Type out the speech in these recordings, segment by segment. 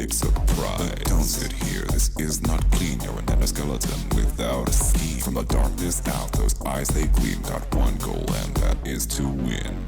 big surprise. But don't sit here, this is not clean. You're an endoskeleton without a scheme. From the darkness out, those eyes they gleam. Got one goal and that is to win.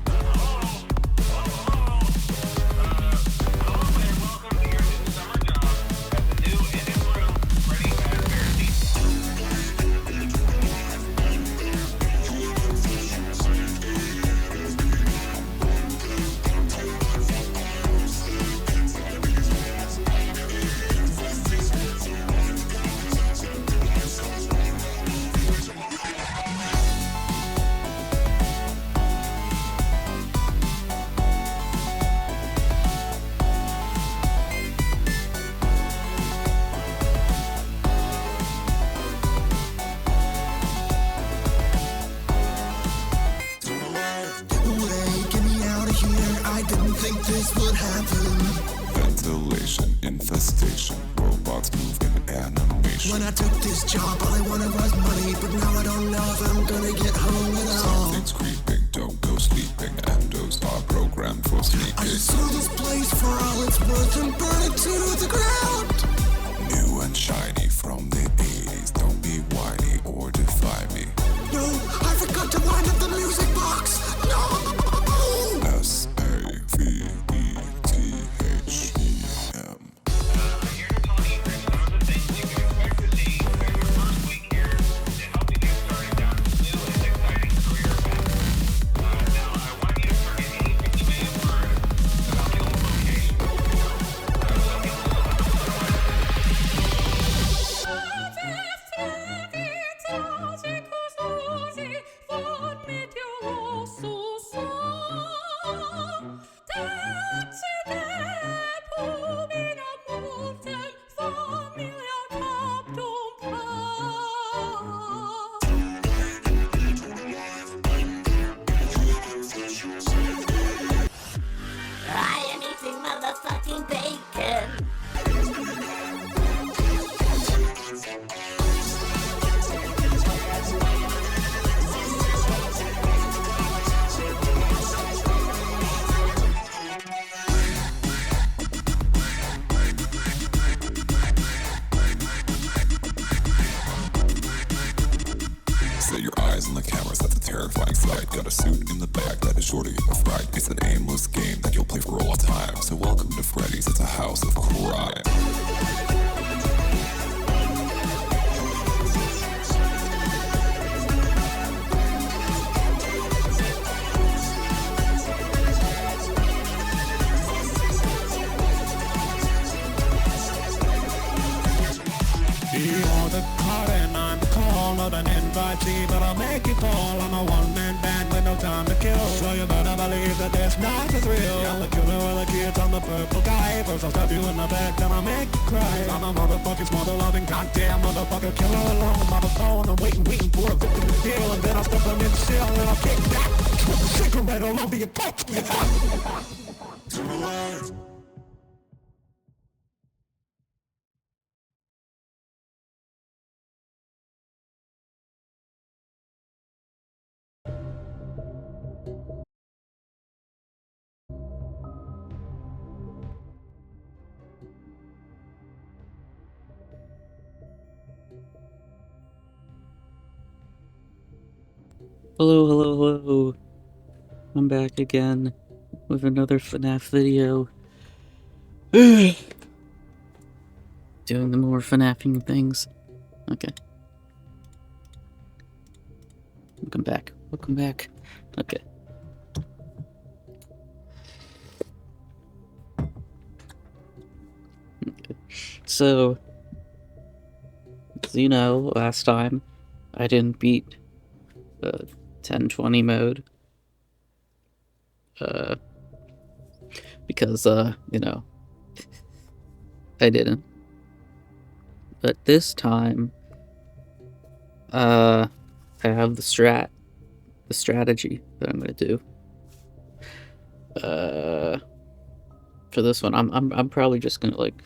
Ventilation, infestation, robots move in animation. When I took this job, all I wanted was money, but now I don't know if I'm gonna get home at all. Something's creeping, don't go sleeping. Endos are programmed for sneaking. I just sell this place for all it's worth and burn it to the ground. New and shiny from the 80s. Don't be whiny or defy me. No, I forgot to wind up the music box. No! Motherfucking bacon. Set your eyes on the cameras, that's a terrifying sight. Got a suit in the back that is sure to give a fright. It's an aimless game that you'll play for all time. So welcome to Freddy's, it's a house of crime. You're the card and I'm the call, not an invitee, but I'll make it fall. I'm a one-man band with no time to kill, so you better believe that this night is real. I'm the killer with the kids on the purple guy. First I'll stab you in the back, then I'll make you cry. I'm a motherfucking smother-loving, goddamn motherfucker killer along with my phone. I'm waiting for a victim to deal, and then I'll step them in the cell, and I'll kick back with a cigarette all over your butt. Turn alive. Hello. I'm back again with another FNaF video. Doing the more FNAFing things. Okay. Welcome back. Okay. So, as you know, last time I didn't beat 1020 mode. Because, you know, I didn't. But this time, I have the strategy that I'm gonna do. For this one, I'm probably just gonna like,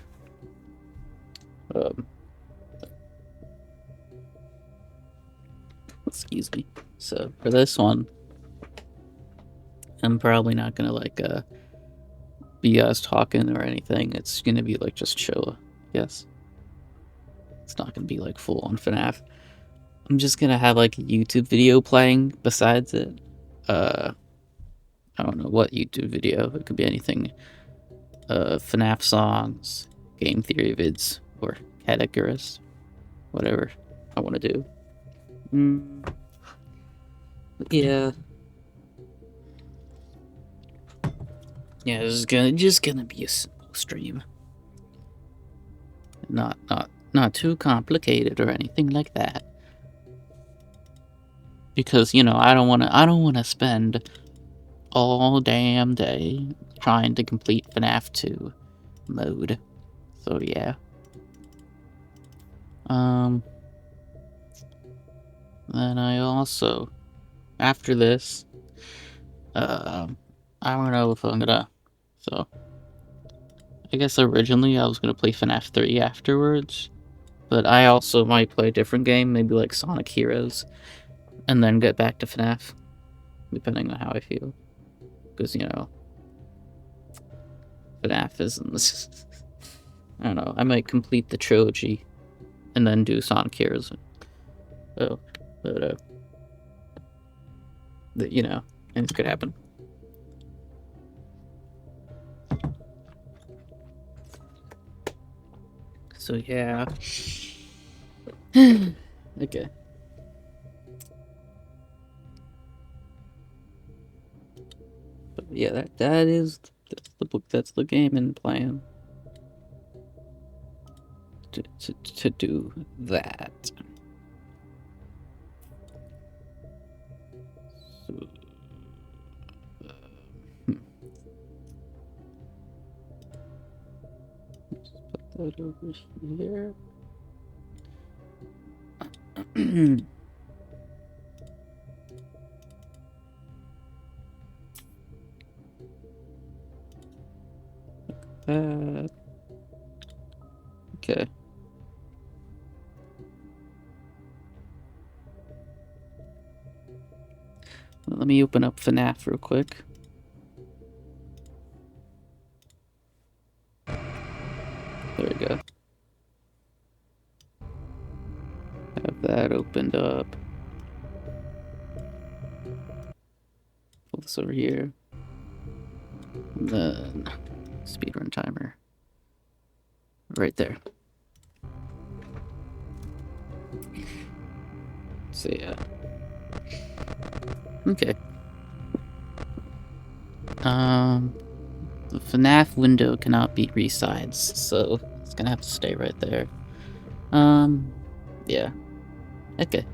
excuse me. So for this one, I'm probably not gonna like be us talking or anything. It's gonna be like just chill. Yes. It's not gonna be like full on FNAF. I'm just gonna have like a YouTube video playing besides it. I don't know what YouTube video. It could be anything. FNAF songs, game theory vids, or cat Icarus. Whatever I want to do. Yeah. Yeah, this is just gonna be a simple stream. Not too complicated or anything like that. Because, you know, I don't wanna spend all damn day trying to complete FNAF 2 mode. So yeah. Then I also, after this, I don't know if I'm gonna, so, I guess originally I was gonna play FNAF 3 afterwards, but I also might play a different game, maybe like Sonic Heroes, and then get back to FNAF, depending on how I feel, because, you know, FNAF isn't, I don't know, I might complete the trilogy, and then do Sonic Heroes. Oh, but, you know, things could happen. So yeah. Okay. But yeah, that's the book. That's the game and plan. To do that. So, let's put that over here. Okay. Let me open up FNAF real quick. There we go. Have that opened up. Pull this over here. And then speedrun timer. Right there. So yeah. Okay. The FNAF window cannot be resized, so it's gonna have to stay right there. Yeah. Okay.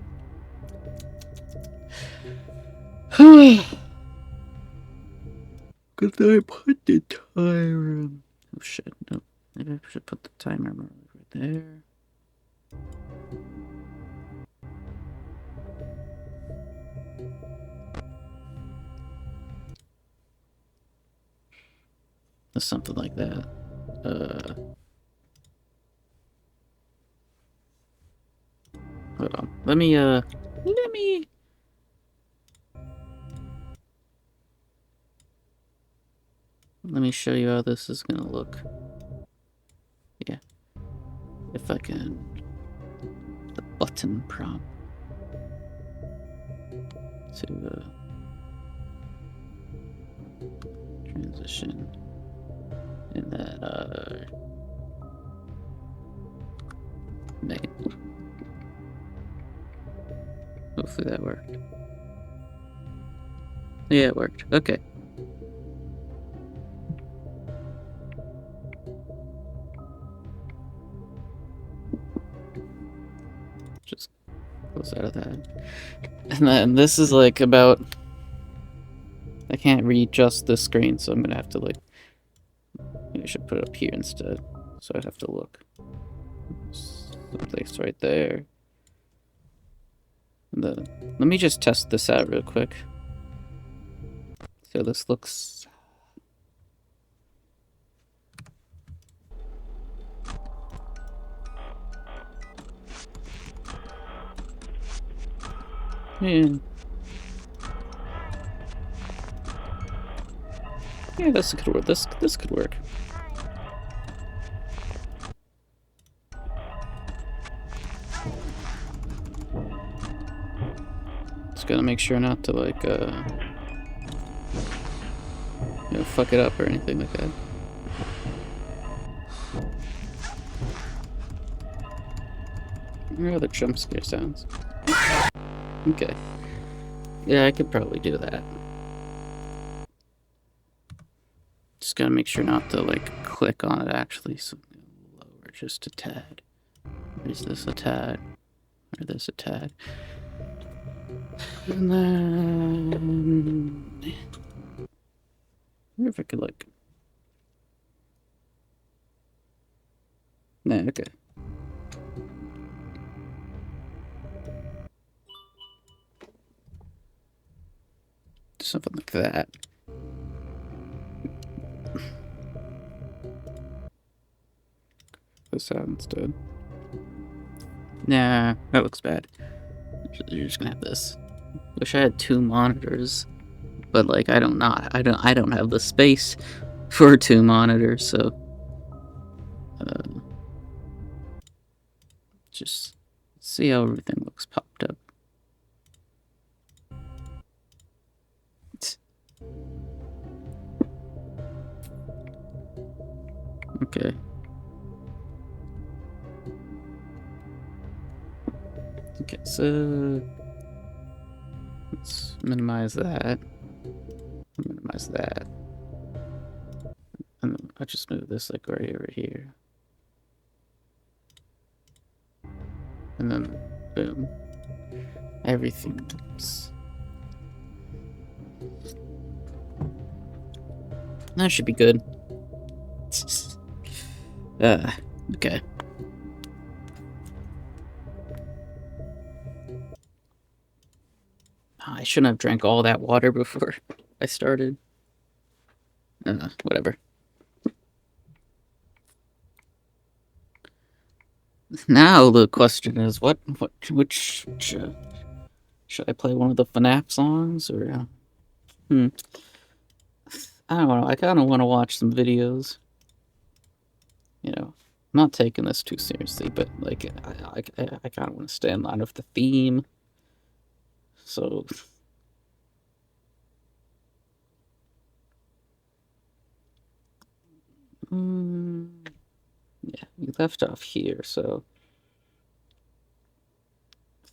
Could I put the timer? Oh shit, no. Maybe I should put the timer right there. Or something like that. Hold on. Let me show you how this is gonna look. Yeah. If I can... the button prompt to transition in that main. Hopefully that worked. Yeah, it worked. Okay. Just close out of that. And then this is like about... I can't readjust this screen, so I'm gonna have to like... maybe I should put it up here instead. So I'd have to look. Someplace right there. And then, let me just test this out real quick. So this looks... Yeah, Yeah, this could work. This could work. Just gotta make sure not to like you know, fuck it up or anything like that. Where are the jump scare sounds? Okay. Yeah, I could probably do that. Just gotta make sure not to like click on it actually, so lower just a tad. Is this a tad? Or this a tad? And then I wonder if I could like. Nah, okay. Something like that. This out instead. Nah, that looks bad. You're just gonna have this. Wish I had 2 monitors, but like I don't have the space for 2 monitors, so just see how everything looks popped up. Okay. Okay, so let's minimize that. Minimize that. And then I just move this like right over here. And then boom. Everything moves. That should be good. Okay. I shouldn't have drank all that water before I started. Whatever. Now the question is, which should I play one of the FNaF songs or? I don't know. I kind of want to watch some videos. You know, I'm not taking this too seriously, but like, I kind of want to stay in line with the theme. So. Yeah, we left off here, so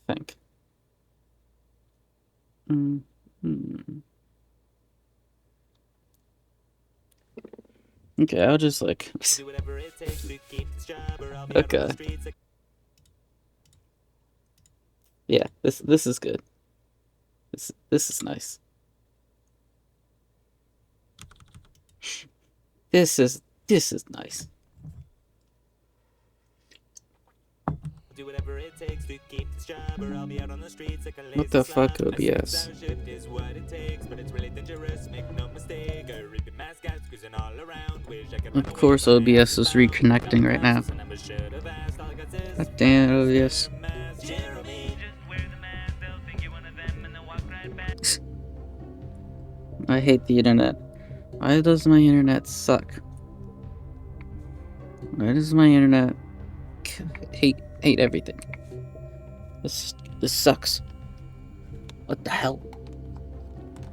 I think. Okay, I'll just like. Okay. Yeah, this is good. This is nice. This is nice. What the fuck, OBS? Of course, OBS is reconnecting right now. God damn it, OBS. I hate the internet. Why does my internet suck? Why does my internet hate everything? This sucks. What the hell?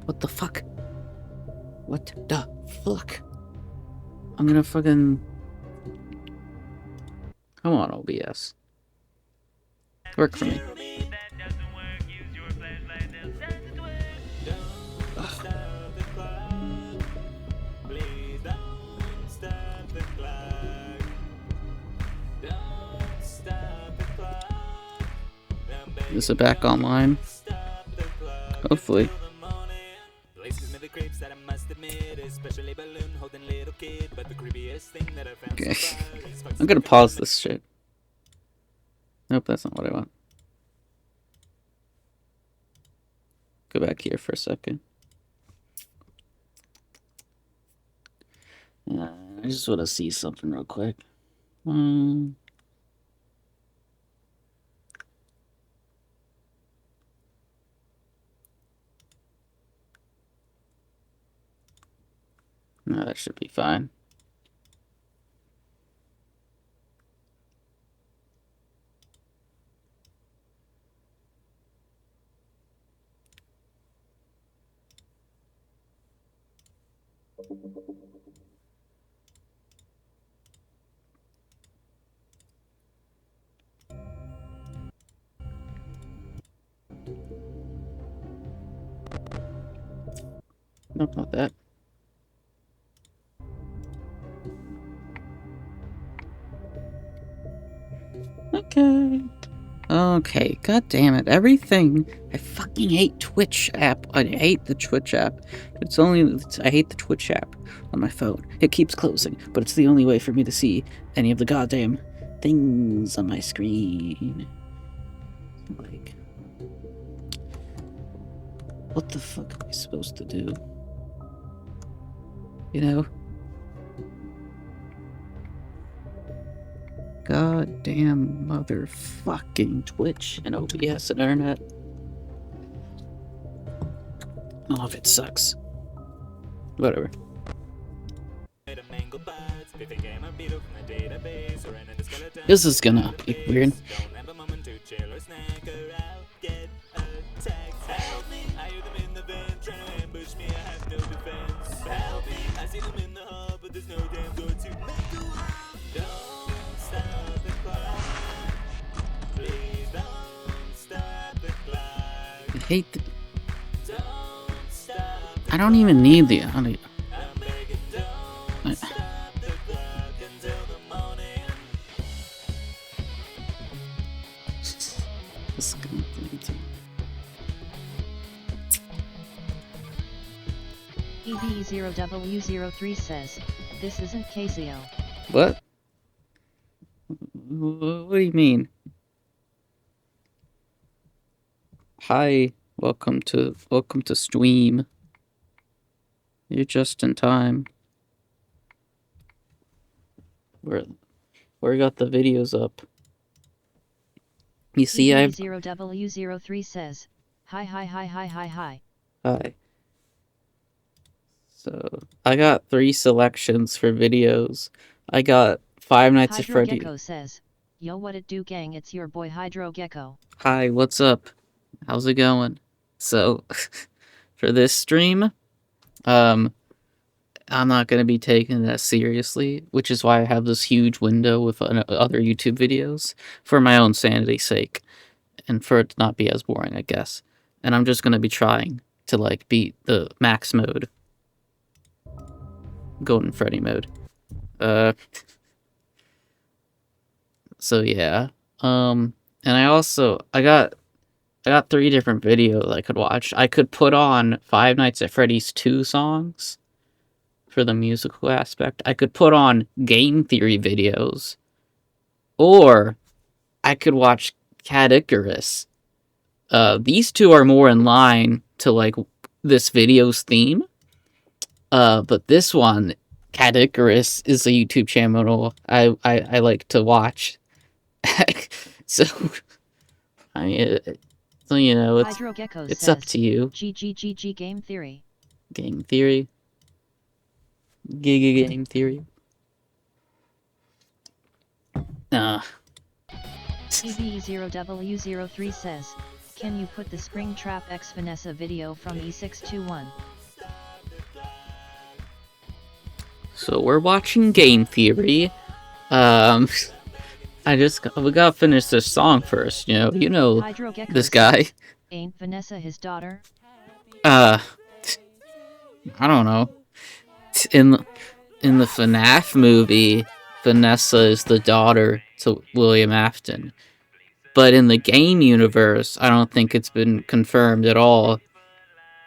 What the fuck? What the fuck? I'm gonna fucking... Come on, OBS. Work for me. Is it back online? Hopefully. Okay. I'm gonna pause this shit. Nope, that's not what I want. Go back here for a second. I just want to see something real quick. No, that should be fine. No, not that. Okay. Okay, god damn it. Everything. I fucking hate Twitch app. I hate the Twitch app. I hate the Twitch app on my phone. It keeps closing, but it's the only way for me to see any of the goddamn things on my screen. Like, what the fuck am I supposed to do? You know? Goddamn motherfucking Twitch and OBS and internet. Oh, if it sucks. Whatever. This is gonna be weird. I hate the... I don't even need the... This is gonna EB0W03 says, this isn't Casio. What? What do you mean? Hi, welcome to stream. You're just in time. Where got the videos up? You see, EB0W03 says, hi. Hi. So, I got 3 selections for videos. I got Five Nights at Freddy. Hydro Gecko says, yo, what it do, gang? It's your boy Hydro Gecko. Hi, what's up? How's it going? So, for this stream, I'm not going to be taking that seriously, which is why I have this huge window with other YouTube videos, for my own sanity's sake, and for it to not be as boring, I guess. And I'm just going to be trying to, like, beat the max mode. Golden Freddy mode. So yeah. And I got 3 different videos I could watch. I could put on Five Nights at Freddy's 2 songs for the musical aspect. I could put on game theory videos. Or I could watch Cat Icarus. These 2 are more in line to, like, this video's theme. But this one, Cat Icarus, is a YouTube channel I like to watch. So, I mean, so, you know, it's up to you. GGGG game theory. Game theory. Game theory. EB0W03 says, can you put the Springtrap X Vanessa video from E621? So we're watching Game Theory. We gotta finish this song first, you know this guy. Ain't Vanessa his daughter? I don't know. In the FNaF movie, Vanessa is the daughter to William Afton. But in the game universe, I don't think it's been confirmed at all.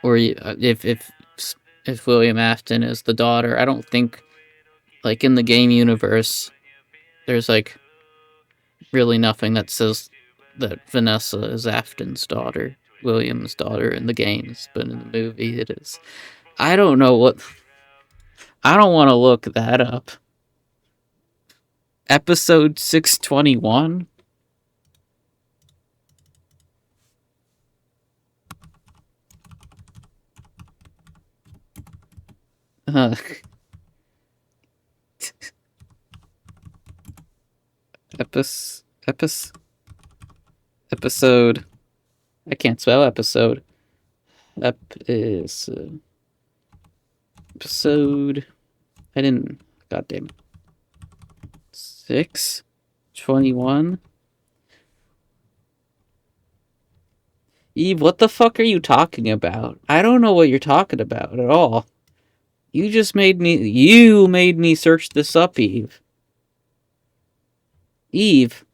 Or if William Afton is the daughter. I don't think, like, in the game universe, there's, like, really nothing that says that Vanessa is Afton's daughter, William's daughter in the games, but in the movie it is. I don't know what... I don't want to look that up. Episode 621? Episode. I can't spell episode. Episode. I didn't. God damn it. 6/21. Eve, what the fuck are you talking about? I don't know what you're talking about at all. You made me search this up, Eve. Eve,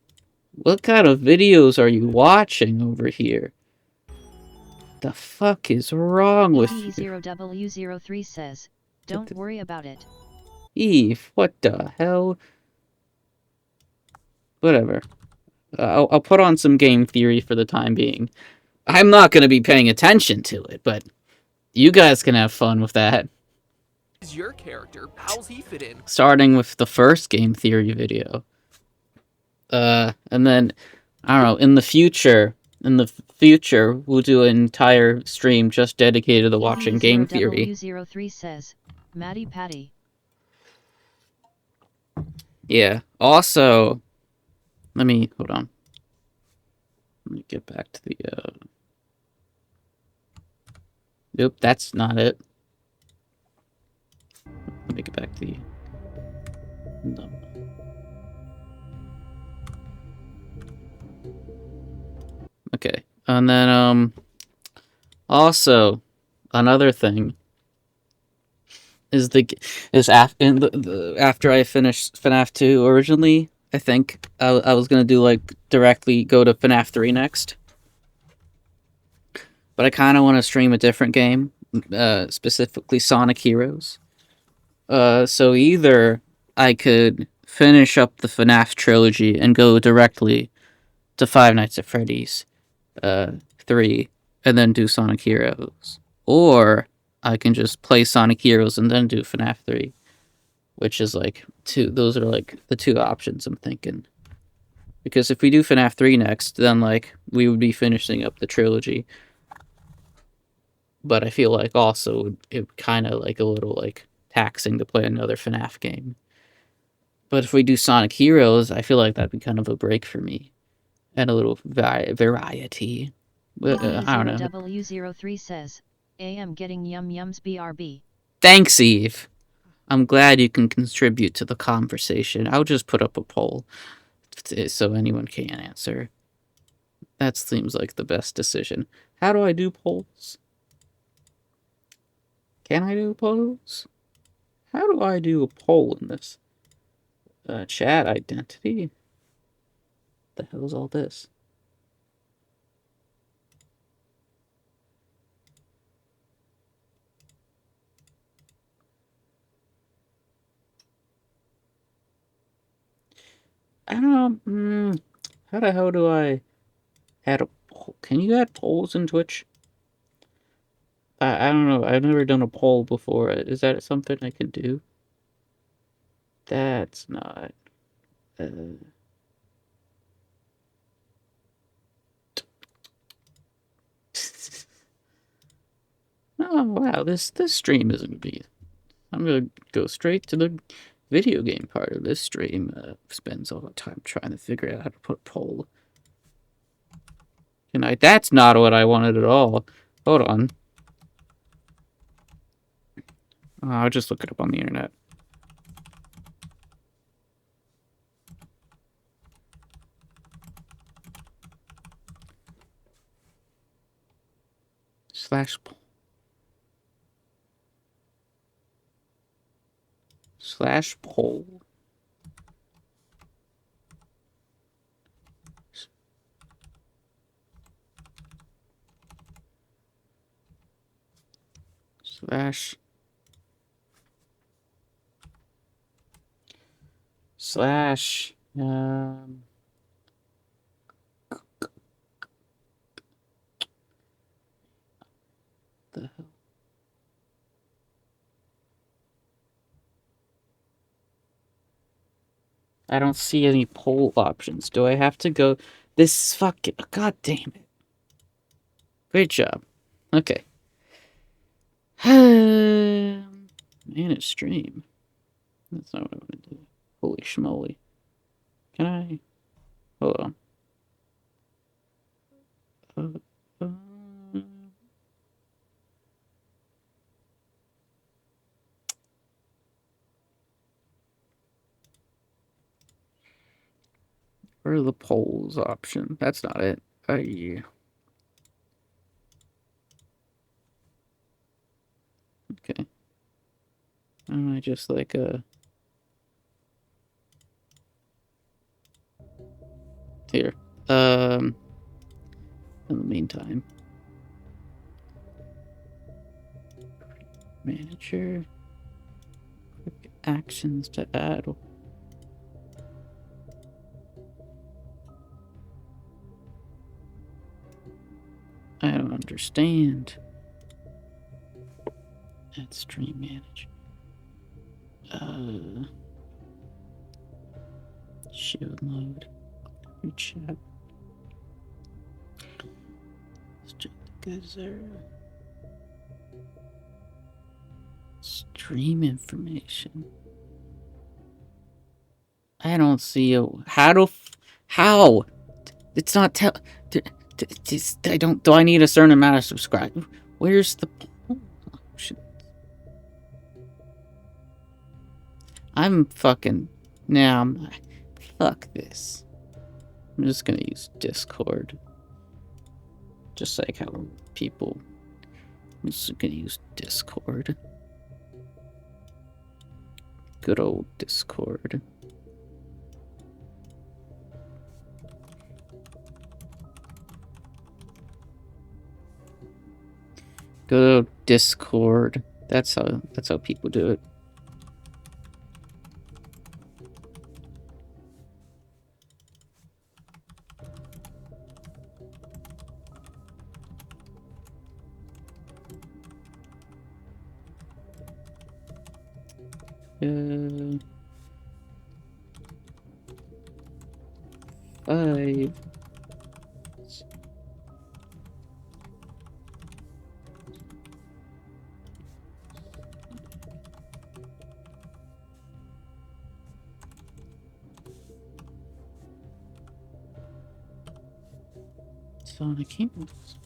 what kind of videos are you watching over here? The fuck is wrong with you? P0W03 says, don't worry about it. Eve, what the hell? Whatever. I'll put on some game theory for the time being. I'm not going to be paying attention to it, but you guys can have fun with that. Is your character? How's he fit in? Starting with the first game theory video. And then, I don't know, in the future, we'll do an entire stream just dedicated to watching game theory. W03 says, Matty Patty. Yeah. Also, hold on. Let me get back to the, Nope, that's not it. Let me get back to the... No. Okay, and then, also, another thing is after I finished FNaF 2 originally, I think I was gonna do, like, directly go to FNaF 3 next. But I kind of want to stream a different game, specifically Sonic Heroes. So either I could finish up the FNaF trilogy and go directly to Five Nights at Freddy's 3 and then do Sonic Heroes, or I can just play Sonic Heroes and then do FNaF 3, which is like those are like the two options I'm thinking. Because if we do FNaF 3 next, then like we would be finishing up the trilogy. But I feel like also it kind of like a little like taxing to play another FNaF game. But if we do Sonic Heroes, I feel like that'd be kind of a break for me. And a little variety. I don't know. W03 says, AM getting yum yums BRB. Thanks, Eve. I'm glad you can contribute to the conversation. I'll just put up a poll so anyone can answer. That seems like the best decision. How do I do polls? Can I do polls? How do I do a poll in this? Chat identity? The hell is all this? I don't know. How the hell do I add a poll? Can you add polls in Twitch? I don't know. I've never done a poll before. Is that something I can do? That's not... Oh, wow. This stream isn't going to be... I'm going to go straight to the video game part of this stream. Spends all the time trying to figure out how to put a poll. That's not what I wanted at all. Hold on. I'll just look it up on the internet. Slash poll. Slash the hell? I don't see any poll options. Do I have to go? This fucking... God damn it. Great job. Okay. Manage stream. That's not what I want to do. Holy schmoly. Can I... Hold on. Uh, where are the polls option? That's not it. Yeah. Okay. I just like here. In the meantime, manager, quick actions to add. I don't understand. Add stream manager. Shield mode. New chat. Let's check the guys there. Stream information. I don't see a how. It's not tell. I don't. Do I need a certain amount of subscribers? Where's the option? I'm fucking. Now, fuck this. I'm just gonna use Discord. Just like how people. I'm just gonna use Discord. Good old Discord. Good old Discord. That's how people do it. Five. Sonic Heroes.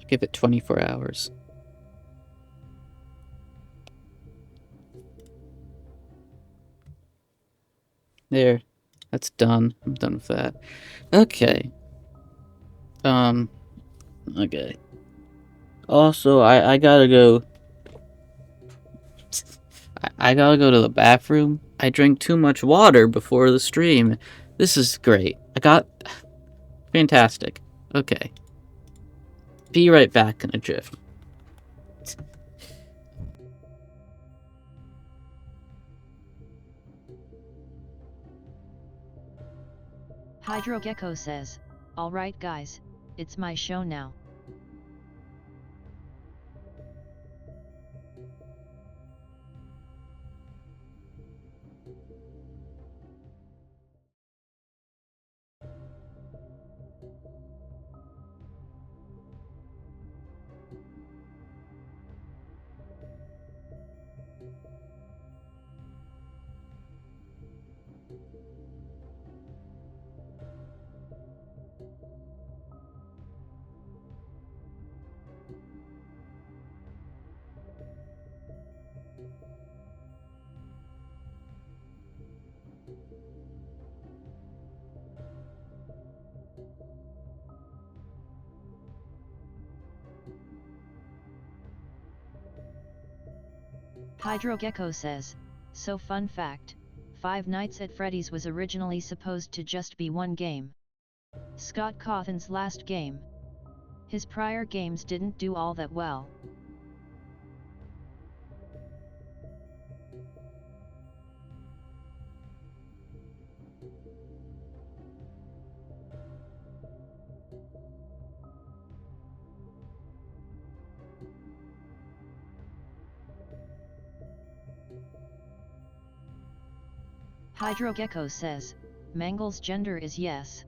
Give it 24 hours. There. That's done. I'm done with that. Okay. Okay. Also, I gotta go. I gotta go to the bathroom. I drank too much water before the stream. This is great. Fantastic. Okay. Be right back in a jiff. Hydrogecko says, "Alright guys, it's my show now." Hydrogecko says, "So fun fact, Five Nights at Freddy's was originally supposed to just be one game. Scott Cawthon's last game. His prior games didn't do all that well." Hydrogecko says, "Mangle's gender is yes."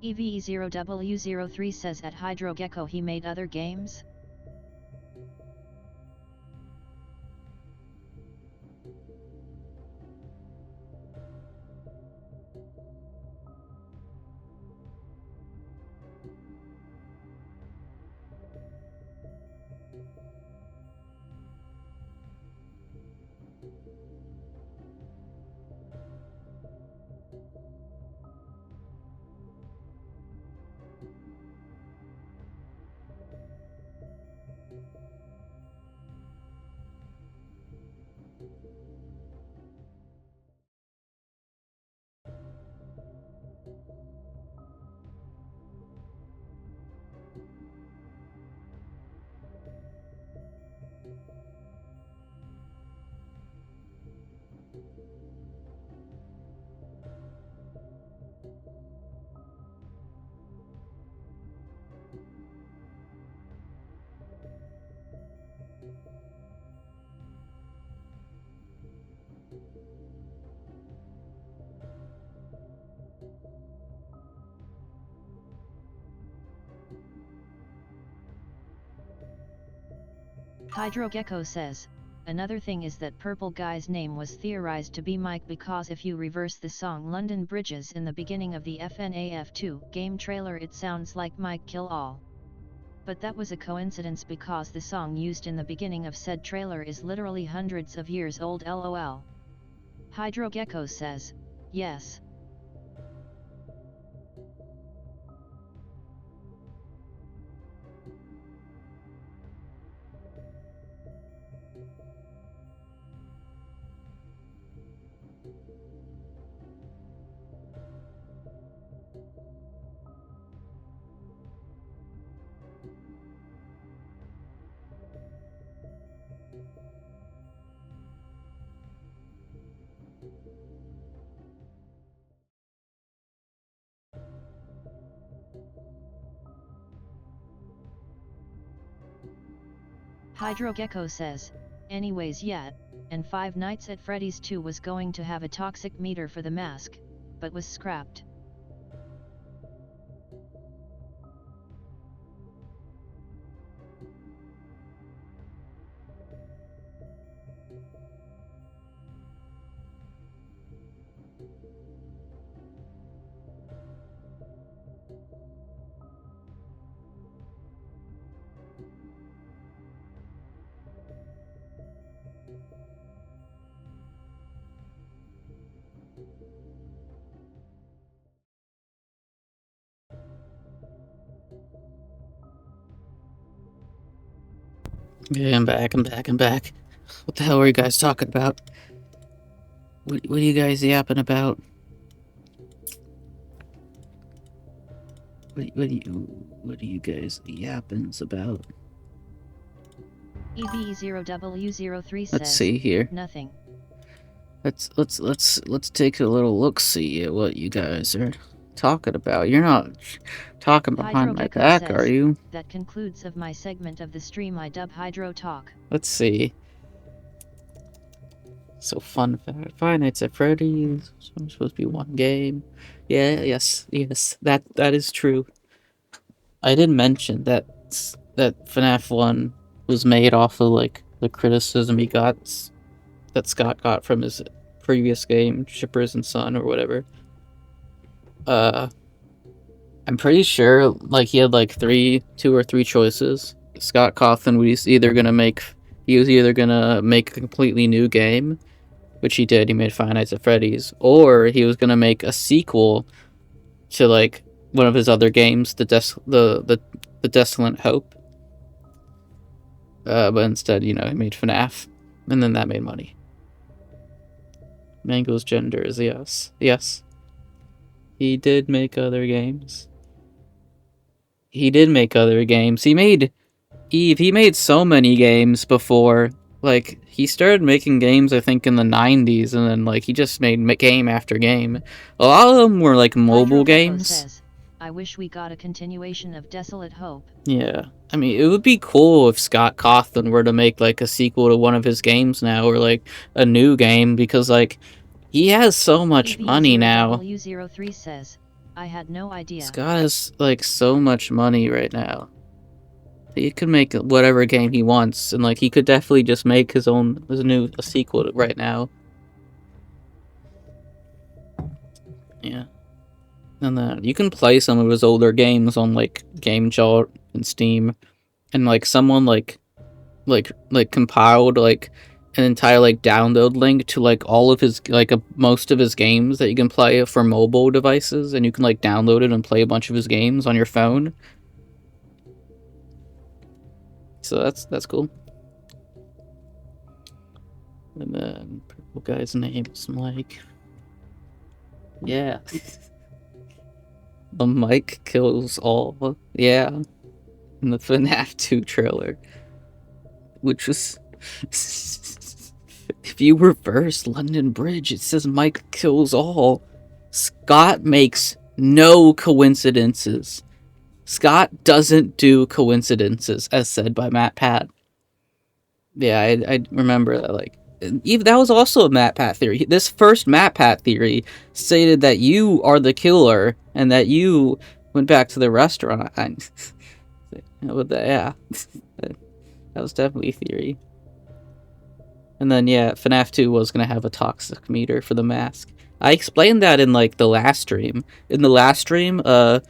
EVE0W03 says at Hydro Gecko he made other games? Hydro Gecko says, another thing is that Purple Guy's name was theorized to be Mike because if you reverse the song London Bridges in the beginning of the FNaF 2 game trailer it sounds like Mike Kill All. But that was a coincidence because the song used in the beginning of said trailer is literally hundreds of years old lol. Hydro Gecko says, yes. Hydro Gecko says, anyways yet, and Five Nights at Freddy's 2 was going to have a toxic meter for the mask, but was scrapped. Yeah, I'm back. What the hell are you guys talking about? What are you guys yapping about? What are you guys yapping about? EVE0W03 says, Let's see here. nothing. Let's take a little look-see at what you guys are talking about. You're not talking behind my back, are you? That concludes of my segment of the stream. I dub Hydro Talk. Let's see. So fun fact: Five Nights at Freddy's. So supposed to be one game. Yeah, yes. That is true. I did mention that FNaF 1 was made off of like the criticism he got that Scott got from his previous game, Shippers and Son or whatever. I'm pretty sure like he had like two or three choices. Scott Cawthon was either gonna make a completely new game, which he did. He made Five Nights at Freddy's, or he was gonna make a sequel to like one of his other games, the Desolate Hope. But instead, he made FNaF, and then that made money. Mango's gender is yes. Yes. He did make other games. He made Eve. He made so many games before. Like, he started making games, I think, in the 90s, and then, like, he just made game after game. A lot of them were, like, mobile games. Says, I wish we got a continuation of Desolate Hope. Yeah. I mean, it would be cool if Scott Cawthon were to make, like, a sequel to one of his games now, or, like, a new game, because, like, he has so much money now. EVE0W03 says, I had no idea. Scott has like so much money right now. He could make whatever game he wants, and like he could definitely just make his new sequel right now. Yeah. And then you can play some of his older games on like GameJolt and Steam, and like someone like compiled like an entire like download link to like all of his like most of his games that you can play for mobile devices, and you can like download it and play a bunch of his games on your phone. So that's cool. And then purple guy's name is Mike. Yeah. The Mike kills all. Yeah. In the FNaF 2 trailer. Which was... If you reverse London Bridge, it says Mike kills all. Scott makes no coincidences. Scott doesn't do coincidences, as said by Matt Pat. Yeah, I remember that, like... Even that was also a Matt Pat theory. This first Matt Pat theory stated that you are the killer and that you went back to the restaurant. Yeah, that was definitely a theory. And then yeah, FNaF 2 was gonna have a toxic meter for the mask. I explained that in like the last stream. In the last stream, where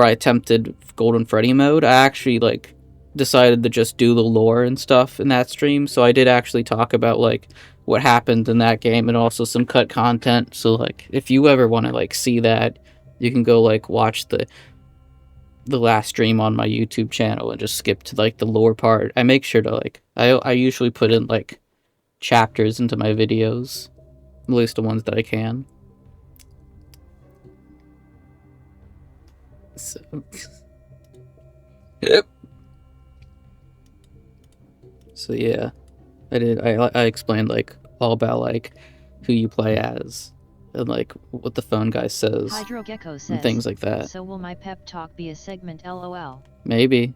I attempted Golden Freddy mode, I actually like decided to just do the lore and stuff in that stream, so I did actually talk about like what happened in that game and also some cut content. So like if you ever want to like see that, you can go like watch the last stream on my YouTube channel and just skip to like the lore part. I make sure to like I usually put in like chapters into my videos, at least the ones that I can. So yep. So yeah, I explained like all about like who you play as and like what the phone guy says, Hydrogecko says, and things like that. So will my pep talk be a segment LOL? Maybe.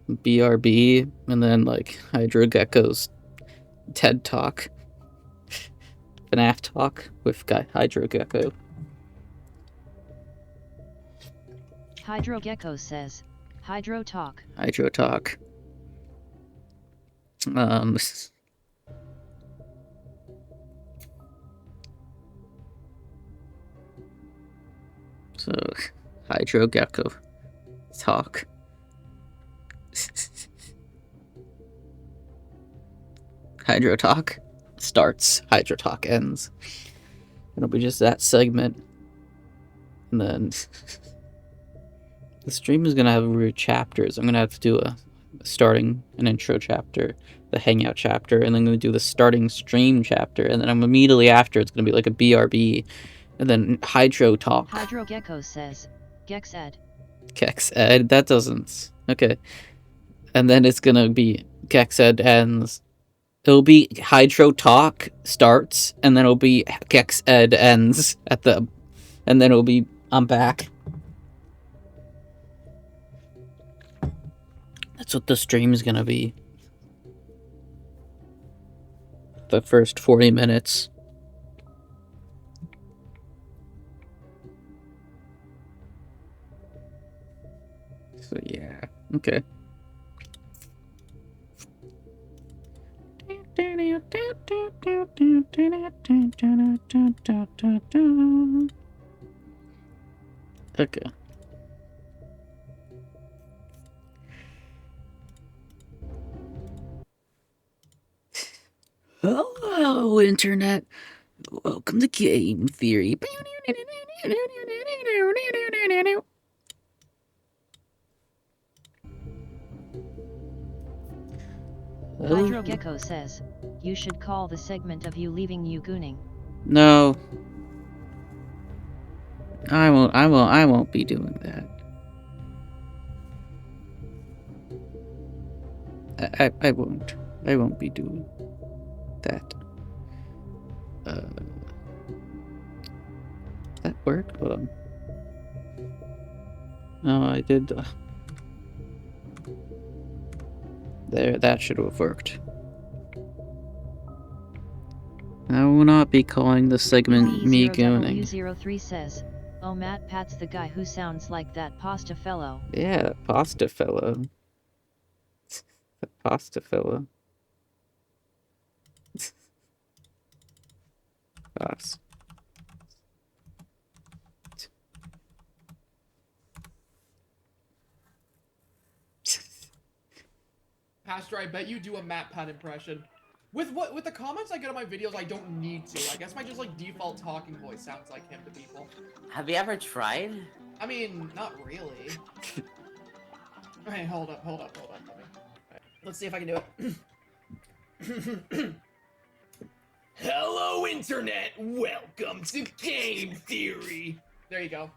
BRB, and then like Hydrogecko's TED Talk. FNaF Talk with guy Hydrogecko. Hydrogecko says, Hydro Talk. Hydro Talk. So, Hydrogecko Talk. Hydro Talk starts, Hydro Talk ends. It'll be just that segment. And then the stream is gonna have weird chapters. I'm gonna have to do an intro chapter, the Hangout chapter, and then I'm gonna do the starting stream chapter, and then I'm immediately after it's gonna be like a BRB, and then Hydro Talk. Hydrogecko says, Gex Ed. Gex Ed, that doesn't... Okay. And then it's gonna be Gex Ed Ends. It'll be Hydro Talk starts, and then it'll be Gex Ed Ends at the... And then it'll be... I'm back. That's what the stream is gonna be. The first 40 minutes. So yeah, okay. Okay. Hello, Internet. Welcome to Game Theory. Hydrogecko says, you should call the segment of you leaving you gooning. No. I won't be doing that. I won't be doing that. That worked? Hold on. No, I did. There, that should have worked. I will not be calling this segment me gooning. W03 says, "Oh, Matt Pat's the guy who sounds like that pasta fellow." Yeah, pasta fellow. The pasta fellow. Pasta. Pastor, I bet you do a Matt Pat impression. With the comments I get on my videos, I don't need to. I guess my just like default talking voice sounds like him to people. Have you ever tried? I mean, not really. Okay, hold up. Let me. Right, let's see if I can do it. Hello, Internet. Welcome to Game Theory. There you go.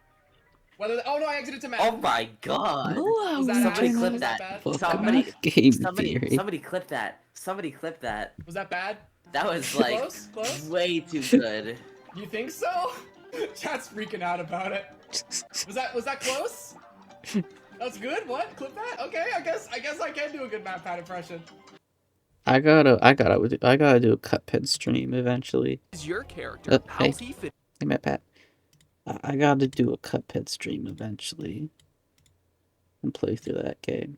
Oh no, I exited to Matt. Oh my god! Hello, Somebody clip Was that. bad? Somebody clip that. Somebody clip that. Was that bad? That was like Close? way too good. You think so? Chat's freaking out about it. Was that close? That's good. What? Clip that? Okay, I guess I can do a good Matt Pat impression. I gotta do a Cuphead stream eventually. Is your character? How's he fit? Hey, Matt Pat. I gotta do a Cuphead stream eventually. And play through that game.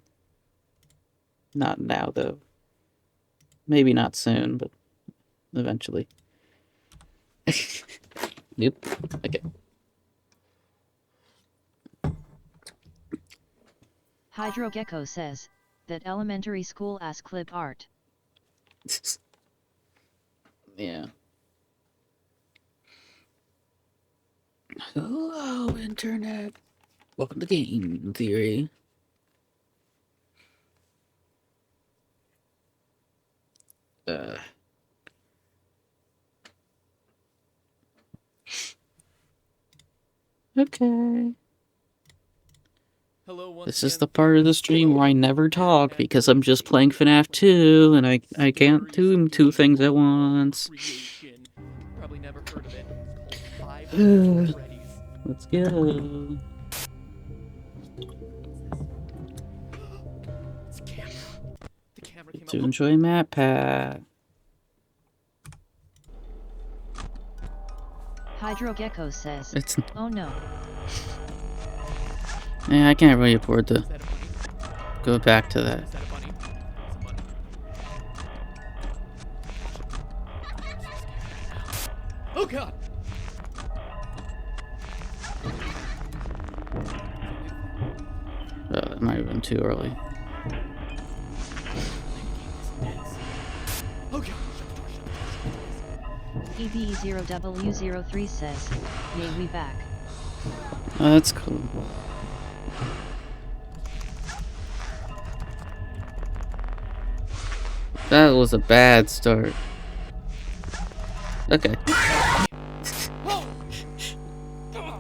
Not now, though. Maybe not soon, but eventually. Yep. Okay. Hydrogecko says, "That elementary school ass clip art." Yeah. Hello, Internet. Welcome to Game Theory. Okay. Hello, This is the part of the stream where I never talk because I'm just playing FNaF 2 and I can't do two things at once. Probably never heard of it. It's called Let's go. It's a camera. The camera came To out. enjoy Matt Pat. Hydrogecko says, It's "Oh no." yeah, I can't really afford to Is that a bunny? go back to that. Is that a bunny? It's a bunny. Oh god! That might have been too early. Oh god! EBE0W03 says, "Yay, we back." Oh, that's cool. That was a bad start. Okay.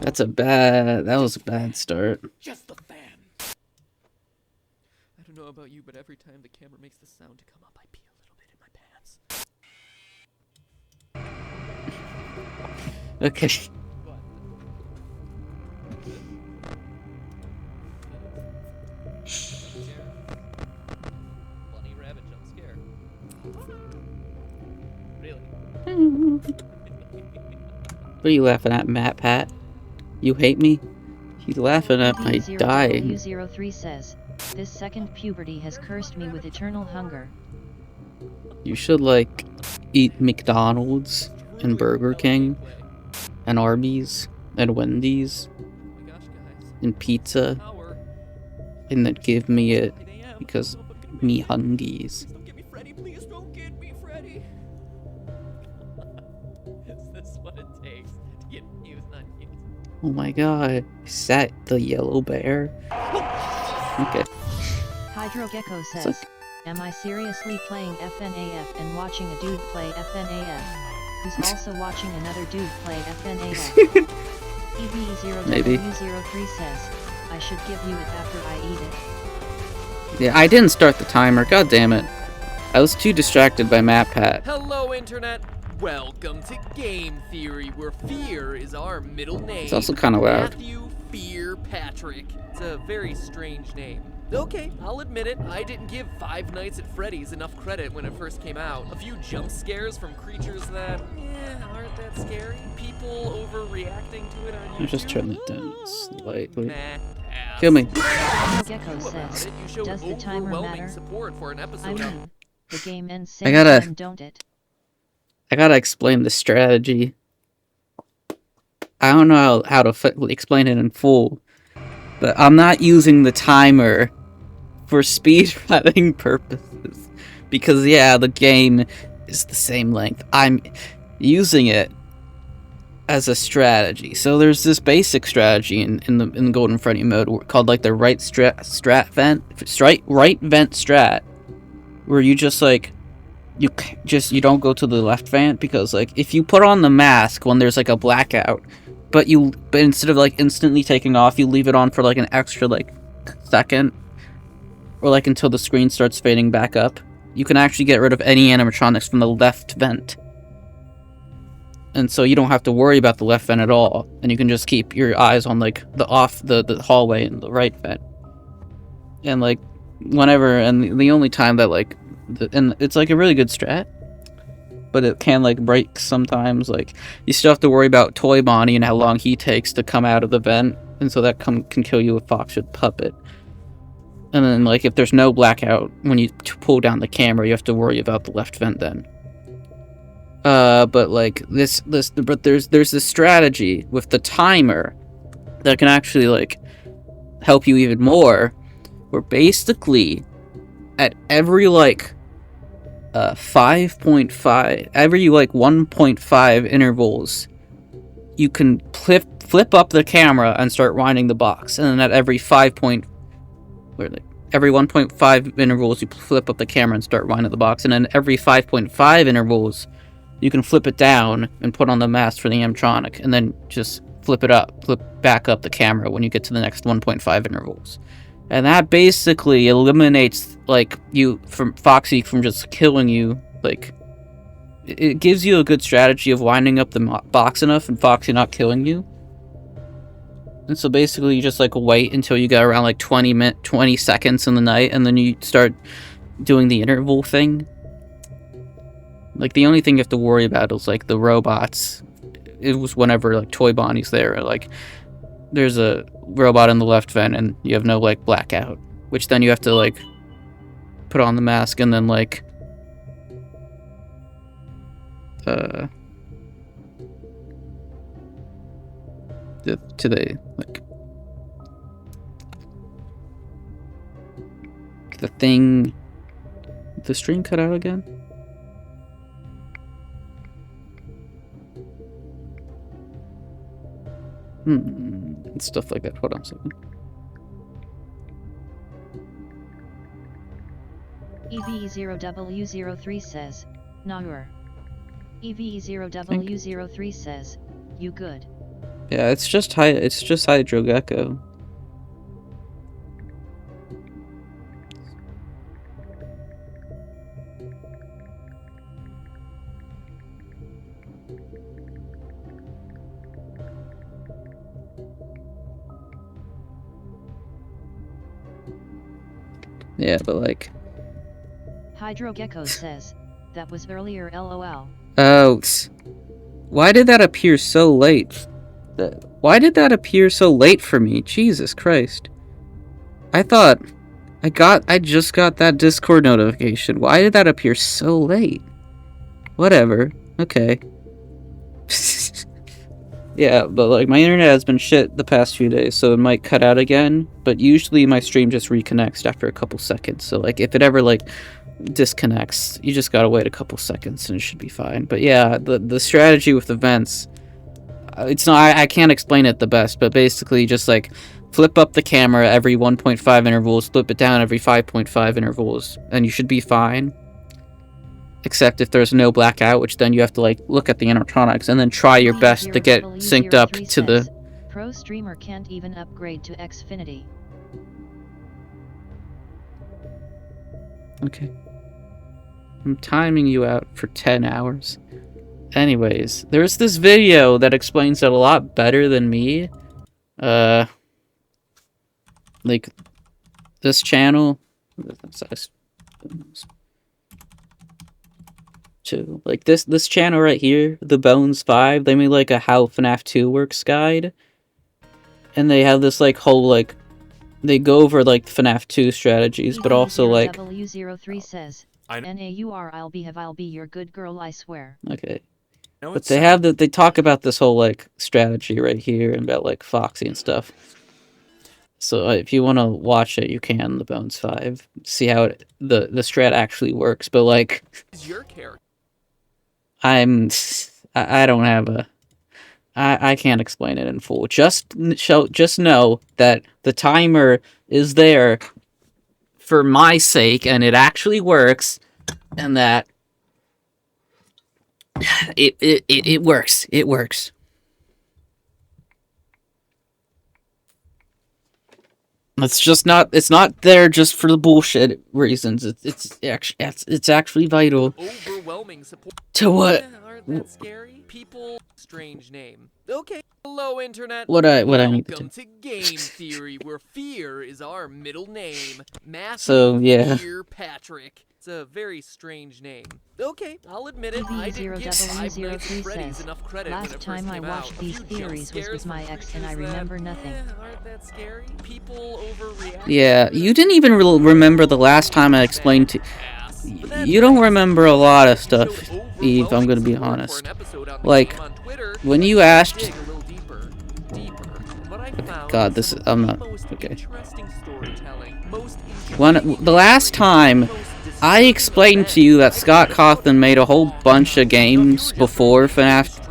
That was a bad start. Just the fan. I don't know about you, but every time the camera makes the sound to come up, I pee a little bit in my pants. Okay. What? Bunny rabbit jump scare. Really? What are you laughing at, Matt Pat? You hate me? He's laughing at my dying. EBE0W03 says, "This second puberty has cursed me with eternal hunger." You should, like, eat McDonald's and Burger King and Arby's and Wendy's Oh my gosh, guys. and pizza Power. and then give me it 8 a.m. because Don't get me hungies. Don't get me, Freddy. Please don't get me, Freddy. Is this what it takes to get views on you? Oh my god. Is that the yellow bear? Okay. Hydrogecko says, "Am I seriously playing FNAF and watching a dude play FNAF, who's also watching another dude play FNAF?" Maybe. EBE0W03 says, "I should give you it after I eat it." Yeah, I didn't start the timer. God damn it. I was too distracted by Matt Pat. Hello, Internet. Welcome to Game Theory, where fear is our middle name. It's also kind of loud. Matthew Fear Patrick. It's a very strange name. Okay, I'll admit it, I didn't give Five Nights at Freddy's enough credit when it first came out. A few jump scares from creatures that, aren't that scary. People overreacting to it on YouTube. Just turn it down slightly. Nah. Kill me. Gecko says, does the timer matter? Support for an episode I mean, the game ends same I gotta- time, don't it? I gotta explain the strategy. I don't know how to explain it in full, but I'm not using the timer for speedrunning purposes. Because, yeah, the game is the same length. I'm using it as a strategy. So there's this basic strategy in the Golden Freddy mode called like the right vent strat, where you just like you don't go to the left vent, because like if you put on the mask when there's like a blackout, but instead of like instantly taking off, you leave it on for like an extra like second, or like until the screen starts fading back up, you can actually get rid of any animatronics from the left vent. And so you don't have to worry about the left vent at all, and you can just keep your eyes on like the hallway and the right vent. And like whenever, and the only time that like, and it's like a really good strat, but it can like break sometimes. Like you still have to worry about Toy Bonnie and how long he takes to come out of the vent, and so that can kill you with Fox with Puppet. And then like if there's no blackout when you pull down the camera, you have to worry about the left vent then. But like but there's this strategy with the timer that can actually like help you even more, where basically at every like 5.5, every like 1.5 intervals, you can flip up the camera and start winding the box, and then at every every 1.5 intervals you flip up the camera and start winding the box, and then every 5.5 intervals you can flip it down and put on the mask for the animatronic, and then just flip back up the camera when you get to the next 1.5 intervals. And that basically eliminates like Foxy from just killing you. Like it gives you a good strategy of winding up the box enough and Foxy not killing you. And so basically you just like wait until you get around like 20 seconds in the night, and then you start doing the interval thing. Like the only thing you have to worry about is like the robots. It was whenever like Toy Bonnie's there, like there's a robot in the left vent and you have no like blackout, which then you have to like put on the mask and then like to the like the thing. The stream cut out again. Stuff like that. Hold on a second. EVE0W03 says, Naur. EVE0W03 says, you good. Yeah, it's just Hydro Gecko. Yeah, but like... Hydro Gecko says, that was earlier LOL. Oh, why did that appear so late? Why did that appear so late for me? Jesus Christ. I thought... I just got that Discord notification. Why did that appear so late? Whatever. Okay. Yeah, but like my internet has been shit the past few days, so it might cut out again, but usually my stream just reconnects after a couple seconds. So like if it ever like disconnects, you just gotta wait a couple seconds and it should be fine. But yeah, the strategy with events, it's not, I can't explain it the best, but basically just like flip up the camera every 1.5 intervals, flip it down every 5.5 intervals, and you should be fine. Except if there's no blackout, which then you have to like look at the animatronics and then try your best to get synced up to the... Pro streamer can't even upgrade to Xfinity. Okay. I'm timing you out for 10 hours. Anyways, there's this video that explains it a lot better than me. Like, this channel, like this channel right here, the Bones 5, they made like a How FNAF 2 Works guide, and they have this like whole like they go over like FNAF 2 strategies, but also like W03 says, I'll be your good girl, I swear. Okay. But they have they talk about this whole like strategy right here and about like Foxy and stuff. So if you want to watch it, you can. The Bones 5, see how the strat actually works. But like, I don't have a. I can't explain it in full. Just know that the timer is there for my sake, and it actually works, and that it works. It works. It's not there just for the bullshit reasons. It's actually vital Overwhelming support. to what Aren't that scary? People, strange name. Okay, hello internet. what I need to do. Welcome to Game Theory, where fear is our middle name. Matthew So, yeah. Fear Patrick. It's a very strange name. Okay, I'll admit it. I didn't give Five Nights at Freddy's enough credit when it Last first time I came watched out. these A few theories jump was with scares my from ex and I creatures remember that, nothing. Aren't that scary? People overreact. Yeah, you didn't even remember the last time I explained to you. Don't remember a lot of stuff, Eve, I'm gonna be honest. Like, when you asked... God, this is... I'm not... Okay. The last time, I explained to you that Scott Cawthon made a whole bunch of games before FNAF,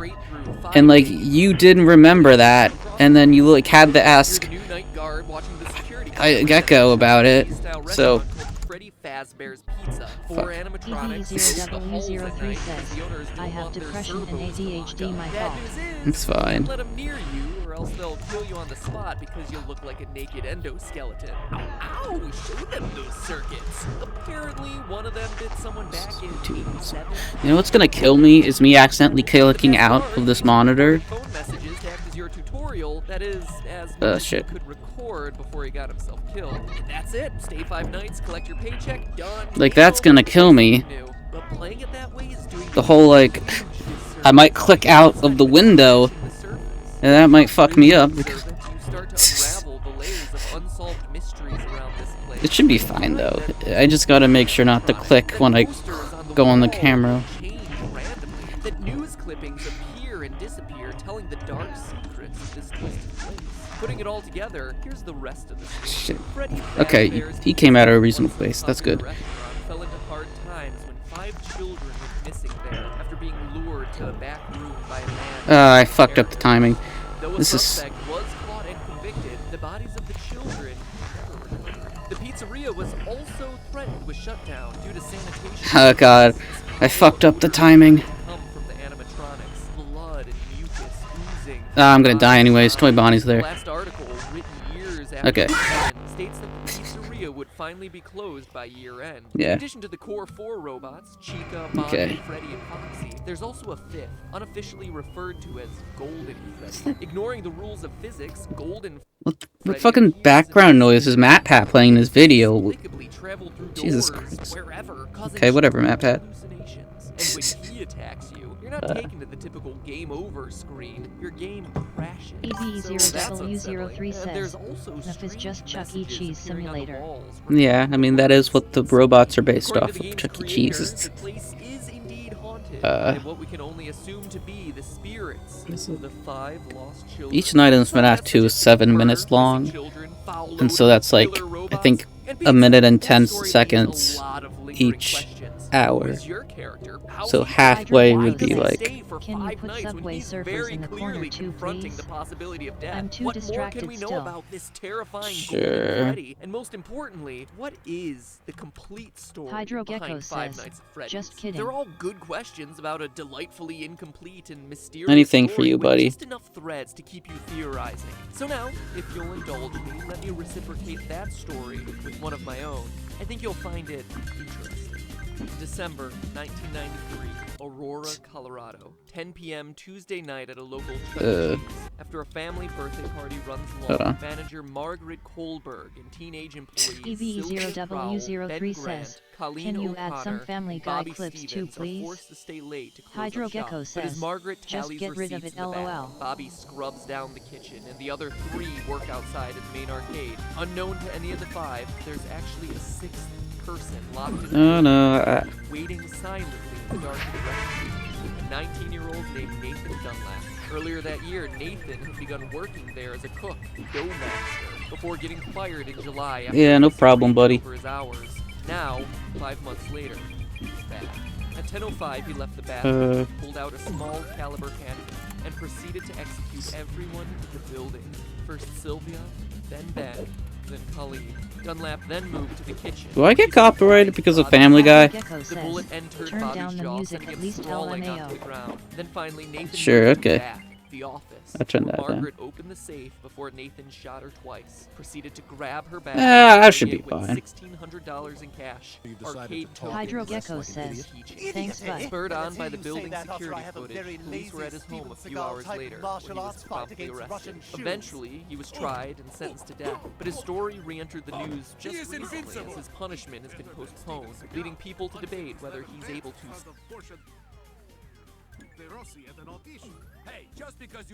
and, like, you didn't remember that, and then you, like, had to ask Gecko about it, so... EV0W03 says, I have depression and ADHD, my fault. It's fine. Let them near you, or else they'll kill you on the spot because you'll look like a naked endoskeleton. Ow! Show them those circuits. Apparently, one of them bit someone back in 87. You know what's gonna kill me is me accidentally clicking out of this monitor. Phone messages to act as your tutorial. That is, as Shit. could record before he got himself killed. And that's it. Stay 5 nights, collect your paycheck, done. Like, that's gonna kill me. But playing it that way is doing The whole, like, I might click out of the window, and that might fuck me up. It should be fine, though. I just gotta make sure not to click when I go on the camera. That news clippings appear and disappear, telling the dark secrets of this twisted place. Putting it all together, here's the rest of the story. Shit. Okay, he came out of a reasonable place. That's good. Fell into hard times when 5 children were missing there after being lured to a back room by a man. I fucked up the timing. Though a This is... suspect was caught and convicted, the bodies of the children never returned. The pizzeria was also threatened with shutdown due to sanitation. Oh god, I fucked up the timing. Come from the animatronics, blood and mucus oozing. I'm gonna die anyways. Toy Bonnie's there. The last article, written years after Okay. the incident, states that the pizzeria would finally be closed by year end. Yeah. In addition to the core 4 robots, Chica, Bonnie, Okay. Freddy, and Foxy, there's also a 5th, unofficially referred to as Golden Freddy. Ignoring the rules of physics, Golden What fucking background noise is Matt Pat playing this video? Jesus Christ. Okay, whatever, Matt Pat. And when he attacks you, you're not taken to the typical game over screen. Your game crashes. EV0W03 says, FNAF is just Chuck E. Cheese simulator. Yeah, I mean, that is what the robots are based off of, Chuck E. Cheese. The place is indeed haunted, and what we can only assume to be the spirits of the 5 lost children. Each night in FNAF 2 is 7 minutes long, and so that's like, I think, a minute and 10 seconds each hour. So halfway would be like... Can you put Subway Surfers in the corner too, please? I'm too distracted still. Sure. And most importantly, what is the complete story Hydro Gecko behind Five says, Nights at Freddy's? just kidding. They're all good questions about a delightfully incomplete and mysterious Anything for story you, with buddy. just enough threads to keep you theorizing. So now, if you'll indulge me, let me reciprocate that story with one of my own. I think you'll find it interesting. December 1993. Aurora, Colorado. 10 p.m. Tuesday night at a local church. After a family birthday party runs long, manager Margaret Kohlberg and teenage employees EV0W03 says, Colleen can you add some O'Connor, Family Guy Bobby clips too, Stevens please? are forced to stay late to close Hydro up shop. Gecko But as says, Margaret just tallies get rid of receipts it, in the bag, LOL. Bobby scrubs down the kitchen, and the other 3 work outside at the main arcade. Unknown to any of the 5, there's actually a 6th person locked in waiting silently in the dark of the restaurant. A 19-year-old named Nathan Dunlap. Earlier that year, Nathan had begun working there as a cook, dough master, before getting fired in July after no problem, buddy. over his hours. Now, 5 months later, he's back. At 10:05, he left the bathroom, pulled out a small caliber handgun, and proceeded to execute everyone in the building. First Sylvia, then Ben, then Colleen. Dunlap then moved to the kitchen. Do I get copyrighted because of Family Guy? The bullet entered Bobby's jaw, sending him sprawling onto the ground. Then finally, Nathan Sure, moved okay. back. The office. I turned that down. Margaret opened the safe before Nathan shot her twice. Proceeded to grab her bag. I should be with fine. $1,600 in cash. Arcade Hydro Gecko says, thanks, bud. Spurred on by the building security footage, police were at his home a few hours later when he was promptly arrested. Eventually, he was tried and sentenced to death, but his story re-entered the news just recently as his punishment has been postponed, leading people to debate whether he's able to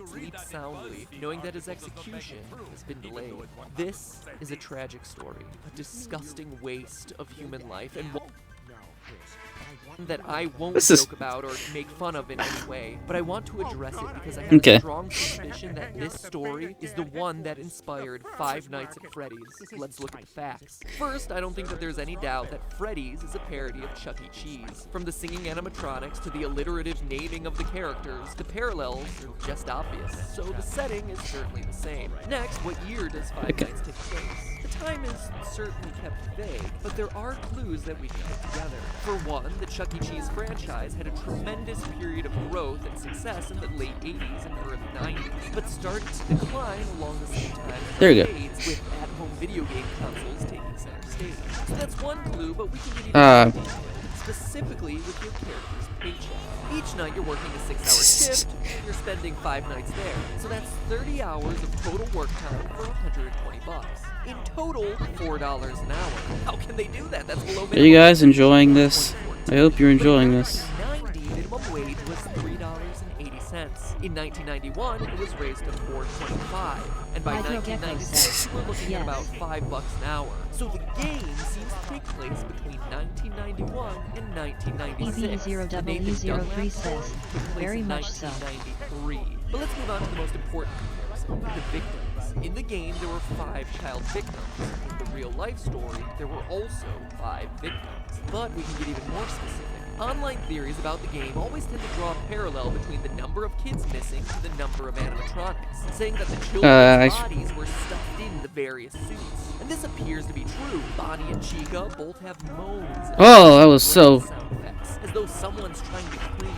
sleep soundly, knowing that his execution has been delayed. This is a tragic story, a disgusting waste of human life, and one that I won't joke about or make fun of in any way, but I want to address it because I have a strong suspicion that this story is the one that inspired Five Nights at Freddy's. Let's look at the facts. First, I don't think that there's any doubt that Freddy's is a parody of Chuck E. Cheese. From the singing animatronics to the alliterative naming of the characters, the parallels are just obvious, so the setting is certainly the same. Next, what year does Five Nights take place? The time is certainly kept vague, but there are clues that we can put together. For one, the Chuck E. Cheese franchise had a tremendous period of growth and success in the late 80s and early 90s, but started to decline along the same time There you go. with at-home video game consoles taking center stage. So that's one clue, but we can get even more specifically with your character's paycheck. Each night you're working a 6-hour shift, and you're spending 5 nights there. So that's 30 hours of total work time for $120. In total, $4 an hour. How can they do that? That's below minimum. Are you guys enjoying this? I hope you're enjoying this. 1990, minimum wage was $3.80. In 1991, it was raised to $4.25, and by 1996, we're looking at about $5 an hour. So the game seems to take place between 1991 and 1996. EV0W03 says, very much so. 1993. But let's move on to the most important comparison, the victims. In the game, there were 5 child victims. In the real-life story, there were also 5 victims. But we can get even more specific. Online theories about the game always tend to draw a parallel between the number of kids missing to the number of animatronics, saying that the children's bodies were stuffed in the various suits. And this appears to be true. Bonnie and Chica both have moans. Oh, that was so... sound effects, as though someone's trying to clean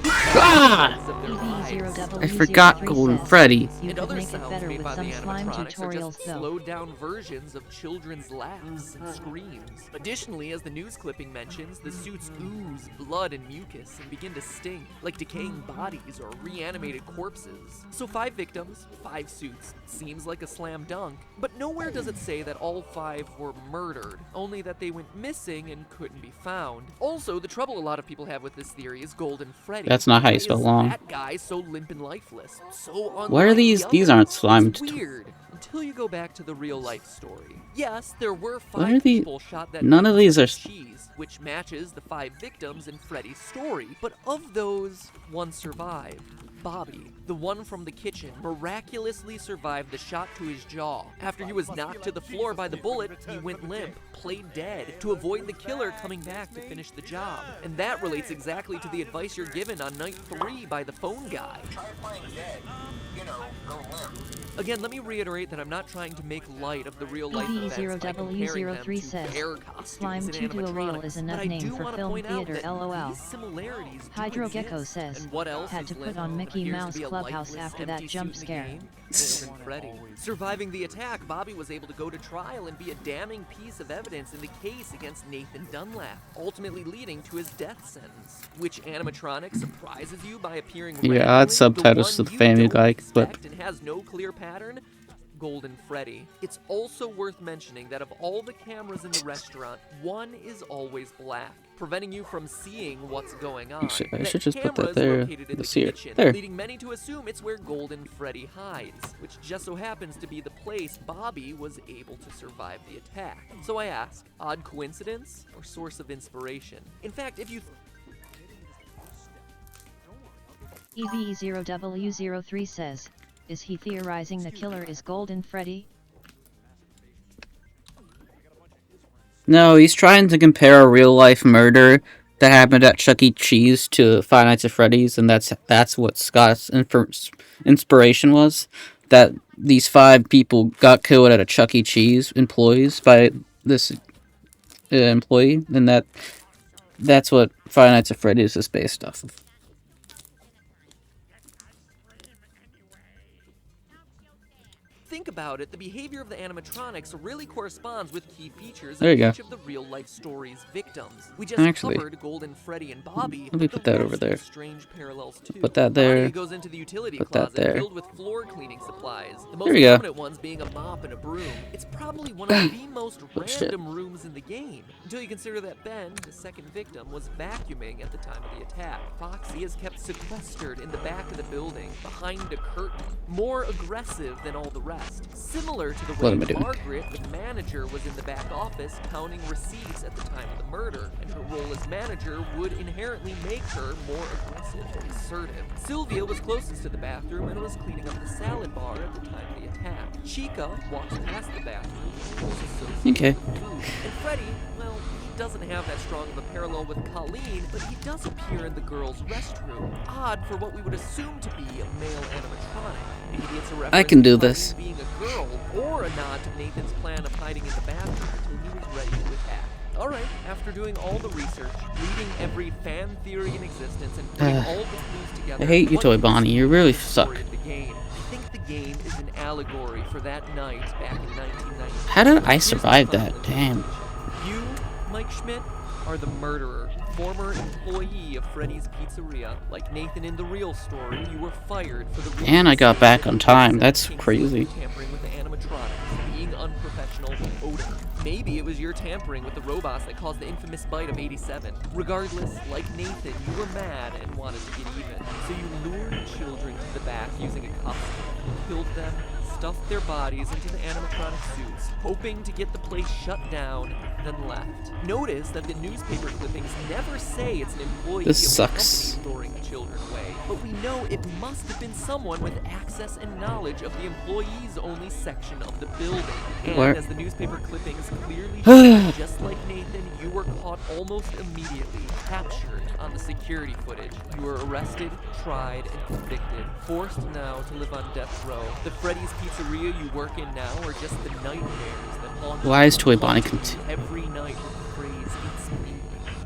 I forgot Golden Freddy. and other sounds made by the animatronics are just slowed down versions of children's laughs and screams. Additionally, as the news clipping mentions, the suits ooze blood and mucus and begin to stink like decaying bodies or reanimated corpses. So 5 victims, 5 suits, seems like a slam dunk, but nowhere does it say that all 5 were murdered, only that they went missing and couldn't be found. Also, the trouble a lot of people have with this theory is Golden Freddy. That's not how you spell long. That guy so limp and lifeless, so unlike Why are these? the These others. aren't slimed. It's weird until you go back to the real life story. Yes, there were What 5 are these? people shot that None of these are... cheese, which matches the 5 victims in Freddy's story. But of those, one survived. Bobby, the one from the kitchen, miraculously survived the shot to his jaw. After he was knocked to the floor by the bullet, he went limp, played dead, to avoid the killer coming back to finish the job. And that relates exactly to the advice you're given on night 3 by the phone guy. Again, let me reiterate that I'm not trying to make light of the real-life events by comparing them to says, bear costumes Slime and 2 to a real animatronics, is but enough I name do for want to film point out theater that LOL. these similarities do Hydro exist. Gecko says, And what else had is to put limp? on The Mickey appears Mouse to be a Clubhouse lifeless, after that empty jump suit in the scare. game? Golden Freddy. Surviving the attack, Bobby was able to go to trial and be a damning piece of evidence in the case against Nathan Dunlap, ultimately leading to his death sentence. Which animatronic surprises you by appearing Yeah, randomly? add subtitles to one the you Family don't Guy clip. expect and has no clear pattern? Golden Freddy. It's also worth mentioning that of all the cameras in the restaurant, one is always black, preventing you from seeing what's going on. I should just put that camera is there. located in the Let's see it. kitchen, There. leading many to assume it's where Golden Freddy hides, which just so happens to be the place Bobby was able to survive the attack. So I ask, odd coincidence or source of inspiration? In fact, if you EVE0W03 says, is he theorizing the killer is Golden Freddy? No, he's trying to compare a real-life murder that happened at Chuck E. Cheese to Five Nights at Freddy's, and that's what Scott's inspiration was. That these 5 people got killed at a Chuck E. Cheese employees by this employee, and that's what Five Nights at Freddy's is based off of. think about it, the behavior of the animatronics really corresponds with key features There of you each go. of the real-life story's victims. We just Actually, covered Golden Freddy and Bobby. let me but put there that were over some there. Strange parallels too. Put that there. Bonnie goes into the utility Put that closet there. filled with floor cleaning supplies. The most There you go. prominent ones being a mop and a broom. It's probably one of the most Oh, shit. random rooms in the game. Until you consider that Ben, the second victim, was vacuuming at the time of the attack. Foxy is kept sequestered in the back of the building, behind a curtain, more aggressive than all the rest. Similar to the What way am I doing? Margaret, the manager, was in the back office counting receipts at the time of the murder, and her role as manager would inherently make her more aggressive and assertive. Sylvia was closest to the bathroom and was cleaning up the salad bar at the time of the attack. Chica walks past the bathroom and was associated Okay. with food. And Freddy, well, he doesn't have that strong of a parallel with Colleen, but he does appear in the girls' restroom. Odd for what we would assume to be a male animatronic. Maybe it's a reference I can do to Colleen this. being a girl, or a nod to Nathan's plan of hiding in the bathroom until he was ready to attack. Alright, after doing all the research, reading every fan theory in existence, and putting all the clues together, I hate you, one Toy can Bonnie. see You really the story suck. of the game. I think the game is an allegory for that night back in 1990. How did I Here's the survive fun that? of Damn. You, Mike Schmidt, are the murderer, former employee of Freddy's Pizzeria. Like Nathan in the real story, you were fired for the And I got reason back that on you time. said That's Kingsley crazy. was tampering with the animatronics, being unprofessional, odor. Maybe it was your tampering with the robots that caused the infamous bite of 87. Regardless, like Nathan, you were mad and wanted to get even. So you lured children to the back using a costume, killed them, stuffed their bodies into the animatronic suits, hoping to get the place shut down, then left. Notice that the newspaper clippings never say it's an employee This of the sucks. company storing the children away, but we know it must have been someone with access and knowledge of the employees-only section of the building. And What? as the newspaper clippings clearly show, just like Nathan, you were caught almost immediately, captured on the security footage. You were arrested, tried, and convicted, forced now to live on death row. The Freddy's Pizzeria you work in now are just the nightmares that haunt Why you, is Toy Bonnie haunt you every night with the phrase, "It's me,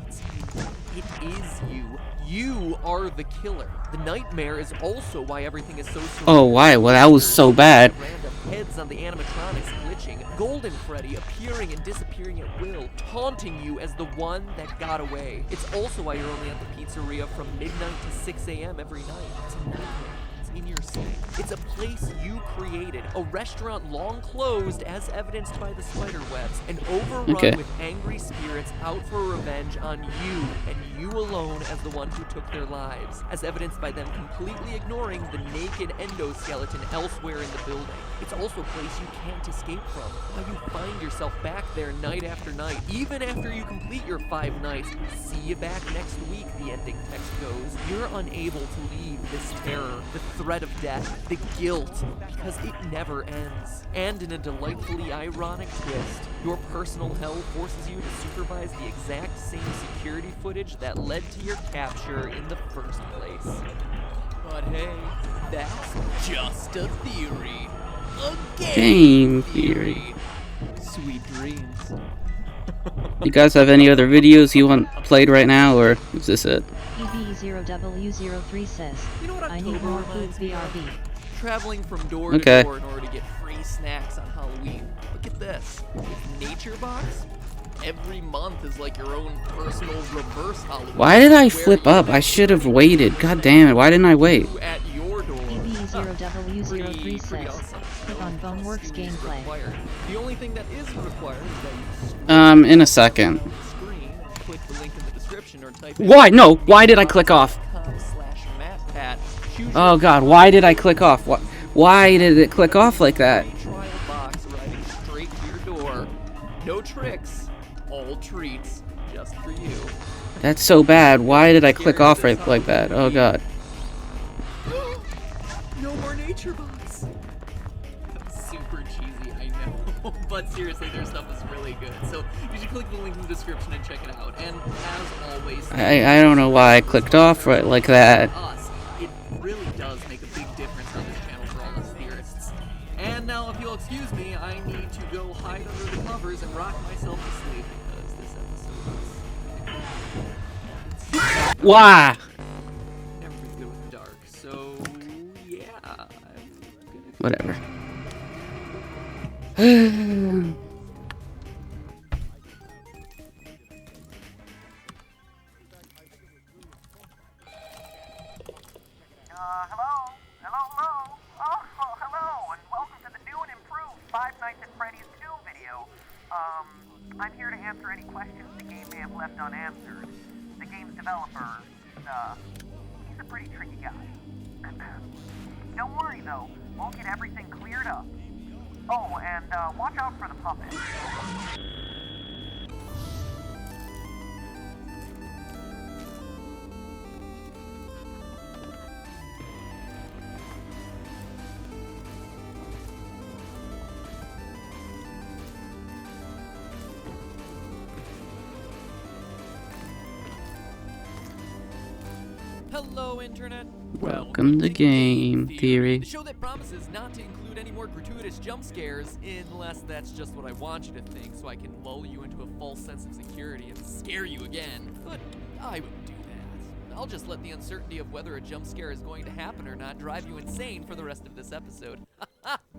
it's me." It is you. You are the killer. The nightmare is also why everything is so Oh, why? Well, that was so bad. Random heads on the animatronics glitching, Golden Freddy appearing and disappearing at will, taunting you as the one that got away. It's also why you're only at the pizzeria from midnight to 6 a.m. every night. It's a nightmare. It's in your sleep. It's a place you created, a restaurant long closed as evidenced by the spider webs, and overrun Okay. with angry spirits out for revenge on you, and you alone as the one who took their lives, as evidenced by them completely ignoring the naked endoskeleton elsewhere in the building. It's also a place you can't escape from. Now you find yourself back there night after night, even after you complete your 5 nights. See you back next week, the ending text goes. You're unable to leave this terror, the threat of death, the guilt, because it never ends. And in a delightfully ironic twist, your personal hell forces you to supervise the exact same security footage that led to your capture in the first place. But hey, that's just a theory. A Game theory. Sweet dreams. You guys have any other videos you want played right now, or is this it? EV EB0W03 says, You know what I need October more food reminds me of? BRB. Traveling from door Okay. to door in order to get free snacks on Halloween. Look at this. With Nature Box, every month is like your own personal reverse Halloween. Why did I where flip you up? can I should have waited. God damn it. Why didn't I wait? At your door. EB0W03 Pretty says, awesome. click on Boneworks gameplay. Required. The only thing that is required is that you In a second. screen, click the link in the description, or type in Why? No. Why did I click off? /MattPat. Oh god. Why did I click off? Why did it click off like that? Trial box arriving straight to your door. No tricks, all treats, just for you. That's so bad. Why did I click off right like that? Oh god. No more Nature Box. Super cheesy, I know. But seriously, their stuff is really good. So you should click the link in the description and check it out. And as always, I don't know why I clicked off right like that. us, it really does make a big difference on this channel for all us theorists. And now, if you'll excuse me, I need to go hide under the covers and rock myself to sleep because this episode is Why? everything's good with the dark. So yeah, I'm gonna Whatever. Hello, oh, hello, and welcome to the new and improved Five Nights at Freddy's 2 video. I'm here to answer any questions the game may have left unanswered. The game's developer, he's a pretty tricky guy. Don't worry though, we'll get everything cleared up. Oh, and watch out for the puppet. Hello, Internet. Welcome to Game Theory. The show that promises not to include any more gratuitous jump scares, unless that's just what I want you to think, so I can lull you into a false sense of security and scare you again. But I wouldn't do that. I'll just let the uncertainty of whether a jump scare is going to happen or not drive you insane for the rest of this episode.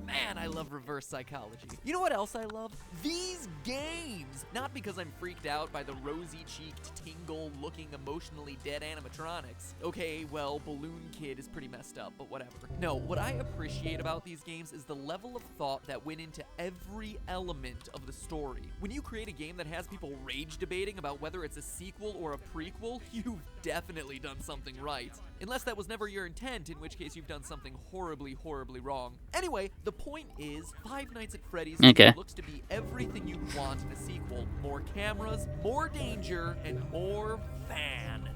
Man, I love reverse psychology. You know what else I love? These games! Not because I'm freaked out by the rosy-cheeked, tingle-looking, emotionally dead animatronics. Okay, well, Balloon Kid is pretty messed up, but whatever. No, what I appreciate about these games is the level of thought that went into every element of the story. When you create a game that has people rage debating about whether it's a sequel or a prequel, you've definitely done something right. Unless that was never your intent, in which case you've done something horribly, horribly wrong. Anyway, the point is, Five Nights at Freddy's looks to be everything you'd want in a sequel. More cameras, more danger, and more fan.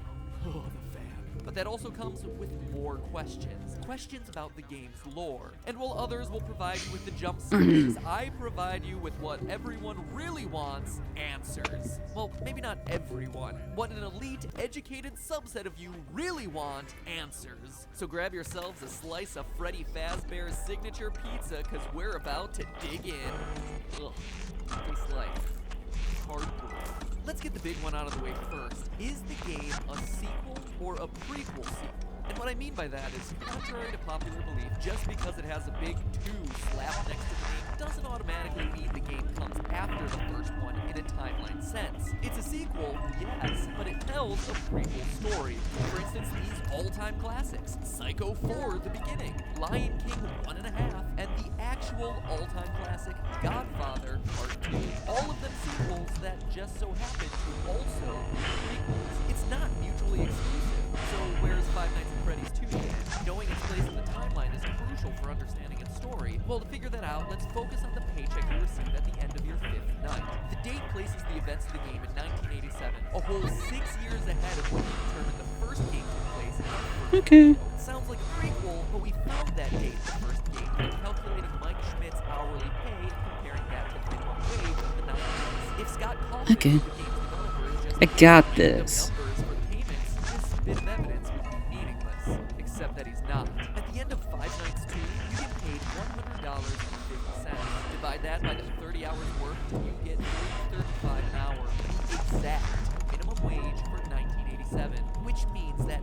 Oh, the fan. But that also comes with more questions. Questions about the game's lore. And while others will provide you with the jump scares, I provide you with what everyone really wants, answers. Well, maybe not everyone. What an elite, educated subset of you really want, answers. So grab yourselves a slice of Freddy Fazbear's signature pizza, because we're about to dig in. Ugh, tastes like cardboard. Let's get the big one out of the way first. Is the game a sequel or a prequel sequel? And what I mean by that is, contrary to popular belief, just because it has a big 2 slapped next to the name doesn't automatically mean the game comes after the first one in a timeline sense. It's a sequel, yes, but it tells a prequel story. For instance, these all-time classics, Psycho 4, The Beginning, Lion King 1.5, and the actual all-time classic, Godfather Part 2. All of them sequels that just so happen to also be prequels. It's not mutually exclusive, so where's Five Nights at Freddy's 2 then? Knowing its place in the timeline is crucial for understanding its story. Well, to figure that out, let's focus on the paycheck you receive at the end of your 5th night. The date places the events of the game in 1987, a whole 6 years ahead of when you determined the first game took place in our first video. Sounds like a prequel, but we found that date in the first game by calculating Mike Schmidt's hourly pay and comparing that to minimum wage in the 90s. If Scott Calvin, the game's developer, is just I got this. numbers for the payments, this bit of evidence would be meaningless. Except that he's not. At the end of Five Nights 2, you get paid $100.50. Divide that by the 30 hours worked, you get $3.35 an hour. The exact minimum wage for 1987. Which means that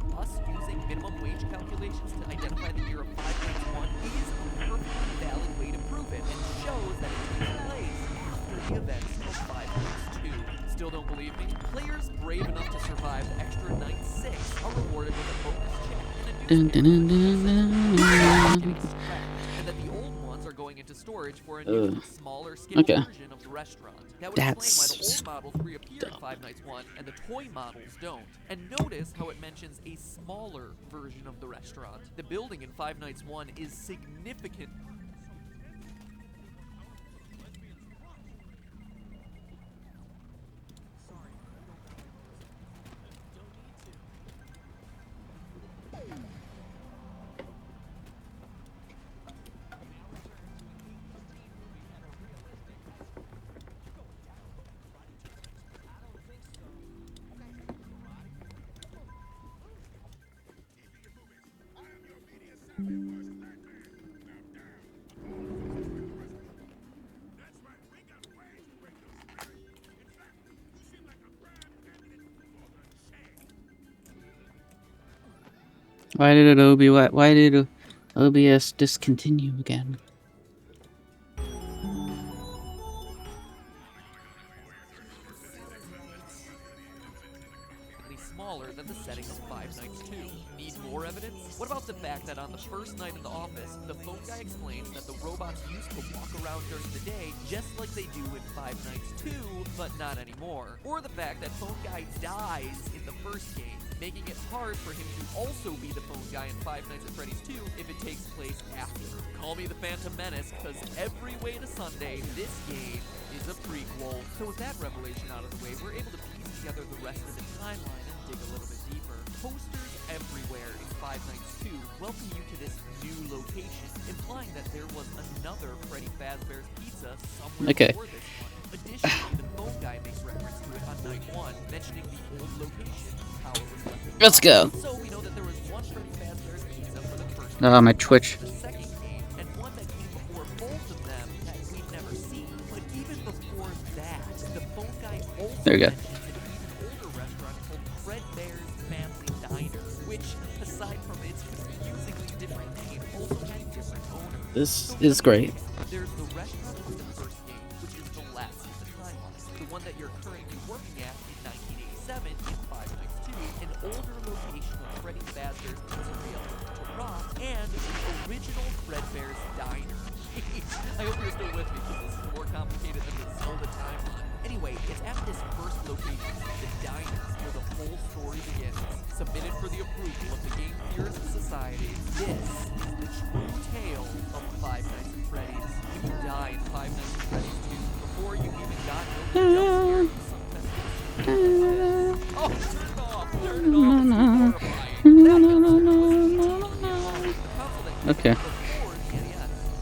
brave enough to survive extra night 6 are rewarded with a bonus check Dun, dun, dun, dun, dun. getting scrapped, and that the old ones are going into storage for a new, smaller scale Okay. version of the restaurant. That would explain why the old models reappear in Five Nights 1 and the toy models don't. And notice how it mentions a smaller version of the restaurant. The building in Five Nights 1 is significant. Why did why did OBS discontinue again? Smaller than the setting of Five Nights 2. Need more evidence? What about the fact that on the first night in the office, the phone guy explains that the robots used to walk around during the day just like they do in Five Nights 2, but not anymore. Or the fact that phone guy dies in the first game, making it hard for him to also be the phone guy in Five Nights at Freddy's 2 if it takes place after. Call me the Phantom Menace, because every way to Sunday, this game is a prequel. So with that revelation out of the way, we're able to piece together the rest of the timeline and dig a little bit deeper. Posters everywhere in Five Nights 2 welcome you to this new location, implying that there was another Freddy Fazbear's Pizza somewhere before this one. Additionally, the phone guy makes reference to it on night 1, mentioning the old location, how it was left. Let's go. So we know that there was one Freddy Fazbear's Pizza for the first My Twitch. the second game, and one that came before both of them that we've never seen. But even before that, the phone guy also There we go. mentions an even older restaurant called Fredbear's Family Diner, which, aside from its confusingly different name, also had different owners. This is great. There's the restaurant from the first game, which is the last in the timeline. The one that you're currently working at in 1987 in Five Nights 2, an older location of Freddy Fazbear's Pizzeria, and the original Fredbear's Diner. I hope you're still with me, because this is more complicated than the Zelda timeline. Anyway, it's at this first location, the diner, where the whole story begins. Submitted for the approval of the Game Theorist Society, this is the true tale of Five Nights at Freddy's. You die in Five Nights at Freddy's 2 before you even got no jump scares. Oh, turn it off! Turn it off! It's horrifying. Okay.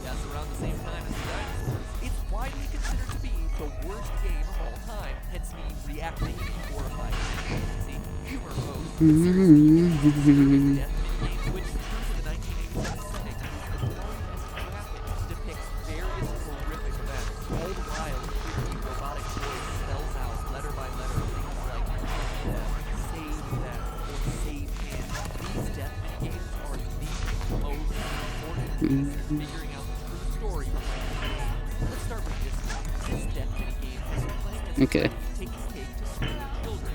Yes, around the same time as the dinosaurs. It's widely considered to be the worst game of all time, hence me reacting horrified. See, humor folks. The series Death Game, which is true to the 1987 setting, the drawing as graphic depicts various horrific events, all the while the creepy robotic voice spells out letter by letter things like save them or save him. These death games are the most important piece in figuring out the true story behind the game. Let's start with this one. This death game is playing as Okay. Freddy takes cake to scream at children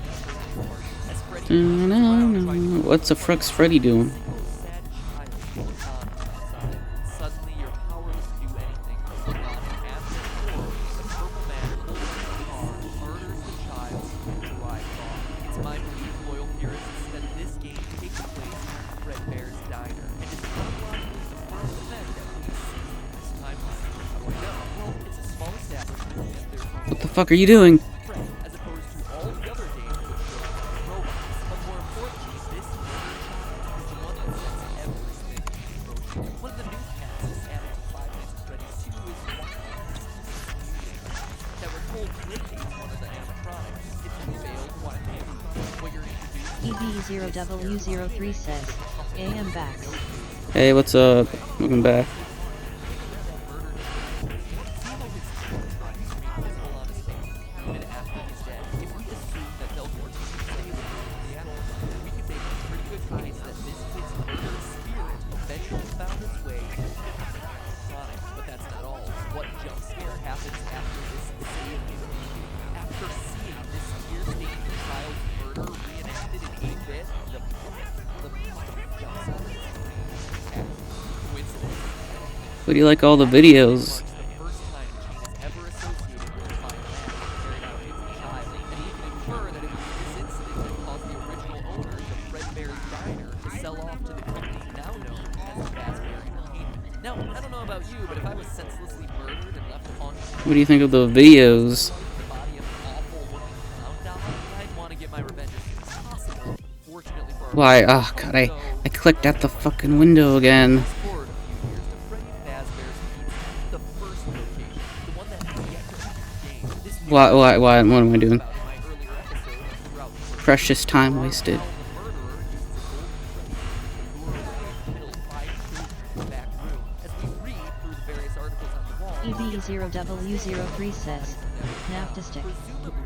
as Freddy What's a Frux Freddy doing? sad child outside. Suddenly you're powerless to do anything but look on as before the purple man pulls into the car, murders the child, and drives off. It's my belief, loyal theorists, that this game takes place in Fredbear's Diner and is chronologically the first event that we see in this timeline. How do I know? Well, it's a small establishment and there's only What the fuck are you doing? Fred, as opposed to all the other games which show robots. But more importantly, this murder child is the one that sets everything in motion. One of the new tasks added to Five Nights at Freddy's 2 is walking that were told Freddy is one of the animatronics. If you fail to watch the what you're introduced EB0W03 says, AM back. Hey, what's up? Welcome back. But that's not all. What jump scare happens after this scene? After seeing this tear-stained child's murder But do you like all the videos? Now, I don't know about you, but if I was senselessly murdered and left on... What do you think of the videos? Why? Oh god, I clicked at the fucking window again. What am I doing? Precious time wasted. EB0W03 says, Naftastic.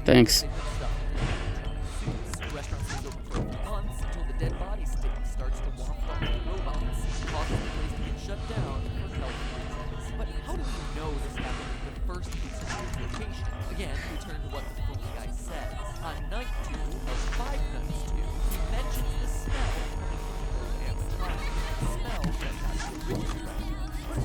Thanks. Again, we turn to what the phone guy says. On night 2 of 5 nights 2, he mentions the smell coming from the animatronic. The smell that has the original record.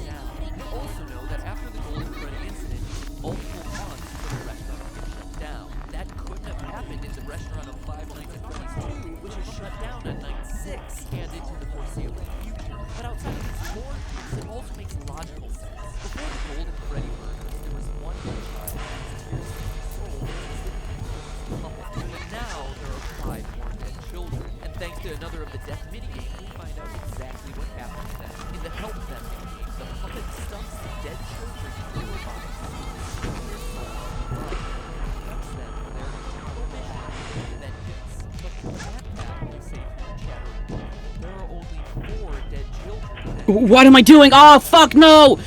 Now, you also know that after the Golden Freddy incident, multiple months for the restaurant get shut down. That couldn't have happened in the restaurant of 5 Nights at Freddy's 2, which is shut down on night 6 and into the foreseeable future. But outside of this lore piece, it also makes logical sense. Before the Golden Freddy murders, there was one child. But now there are 5 more dead children, and thanks to another of the death minigames, we find out exactly what happened to them. In the Help Them minigame, the puppet stumps the dead children in their robots. Cuts them for their vengeance. But for that path, we say from the chatter, there are only 4 dead children. What am I doing? Oh fuck no!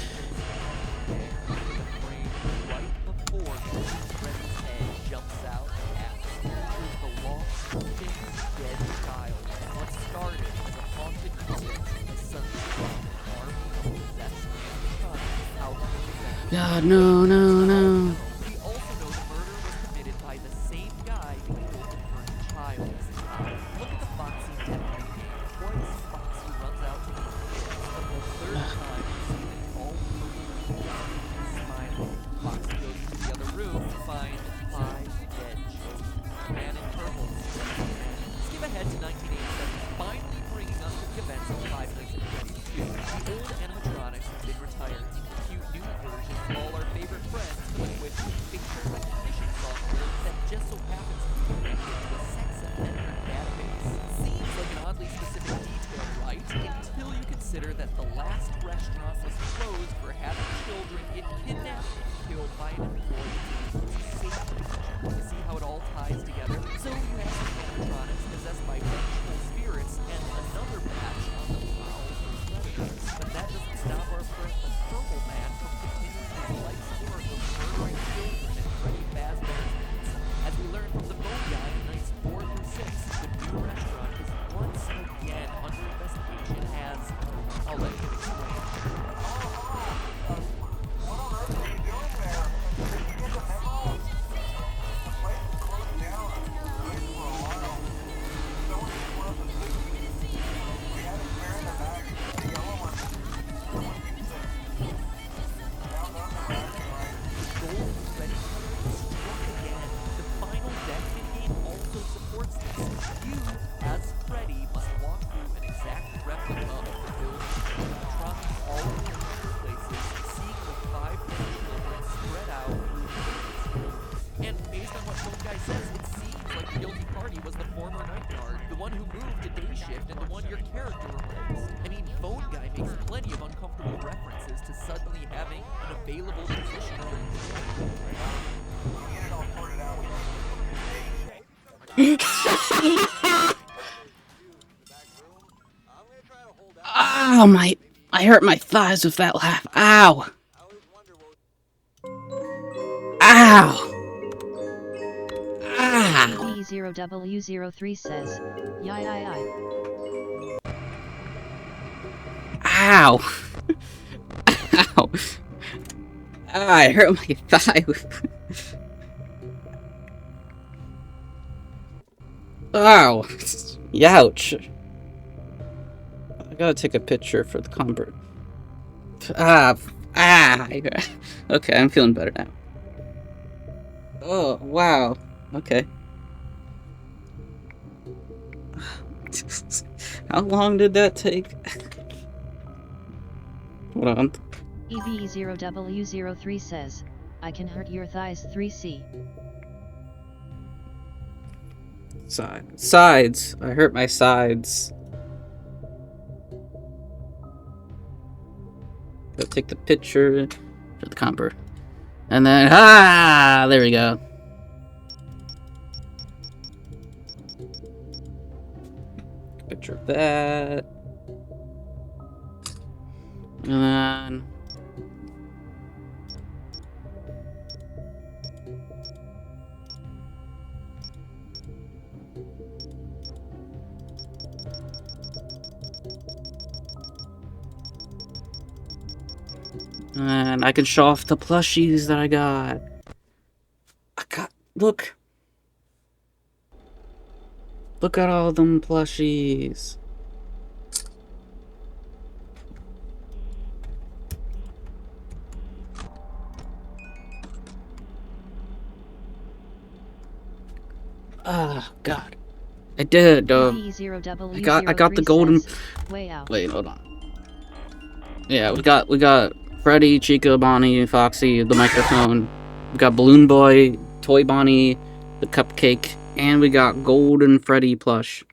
God, no. We also know the murder was committed by the same guy who killed the first child. Look at the Foxy death minigame. Twice, Foxy runs out to meet the kids, but the third time we see them all smiling. Foxy goes to the other room to find 5 dead children. The man in purple. Skip ahead to 1987, finally bringing us to the events of 5 Nights at Freddy's 2. The old animatronics have been retired. New versions of all our favorite friends for the Twitch picture recognition software that just so happens to be connected to a sex offender database. Seems like an oddly specific detail, right? Until you consider that the last restaurant was closed for having children get kidnapped and killed by an employee to safety. You see how it all ties together? So you have some animatronics possessed by vengeful spirits and another batch on the prowl for predators. But that doesn't stop our friend the Purple Man from continuing his life's work of murdering children and Freddy Fazbear's Pizza. As we learn from the phone guy in nights 4 through 6, the new restaurant is once again under investigation as... I'll let him explain. Ow, I hurt my thighs with that laugh. Ow. Ow. Ah. B0W03 says, yai. Ow. Ow. I hurt my thigh with... Ow. Youch. I gotta take a picture for the convert. Okay, I'm feeling better now. Oh, wow. Okay. How long did that take? Hold on. EVE0W03 says, I can hurt your thighs 3C. Sides. I hurt my sides. Gotta take the picture for the comper. And then, there we go. Picture of that. And then... And I can show off the plushies that I got. Look. Look at all them plushies. Ah, God. I did, I got the golden... Wait, hold on. Yeah, we got Freddy, Chica, Bonnie, Foxy, the microphone. We got Balloon Boy, Toy Bonnie, the cupcake, and we got Golden Freddy plush.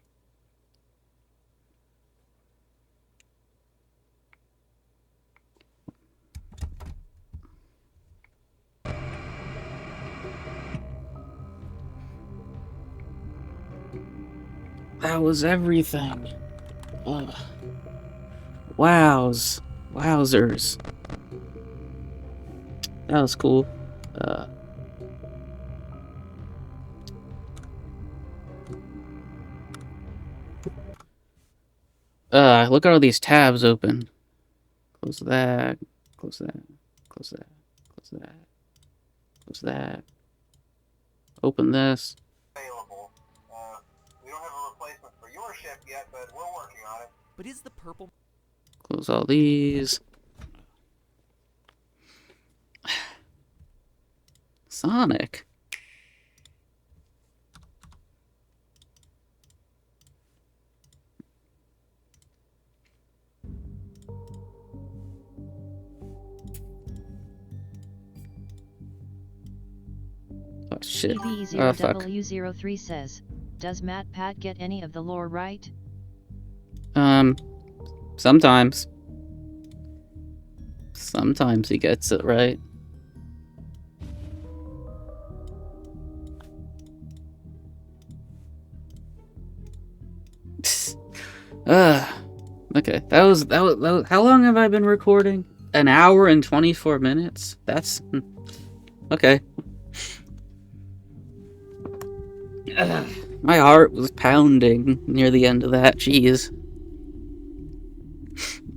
That was everything. Wowzers. That was cool. Look at all these tabs open. Close that, close that, close that, close that, close that. Open this. Available. We don't have a replacement for your ship yet, but we're working on it. But is the purple... Close all these. Sonic. Oh shit. Oh fuck. EV0W03 says, does Matt Pat get any of the lore right? Sometimes. Sometimes he gets it right. Okay. That was how long have I been recording? An hour and 24 minutes? That's okay. My heart was pounding near the end of that. Jeez.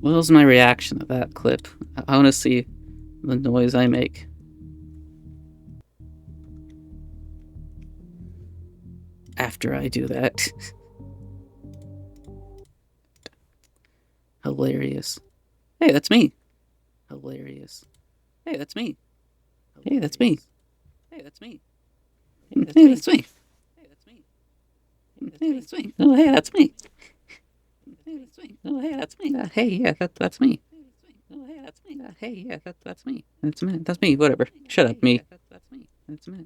What was my reaction to that clip? I want to see the noise I make. After I do that. Hilarious. Hey, that's me. Hilarious. Hey, that's me. Hey, that's me. Hey, that's me. Hey, that's me. Hey, that's me. Hey, that's me. Oh, hey, that's me. Hey, that's me. Oh, hey, that's me. Hey, yeah, that's me. Oh, hey, that's me. Hey, yeah, that's me. That's me. That's me. Whatever. Shut up, me. That's me.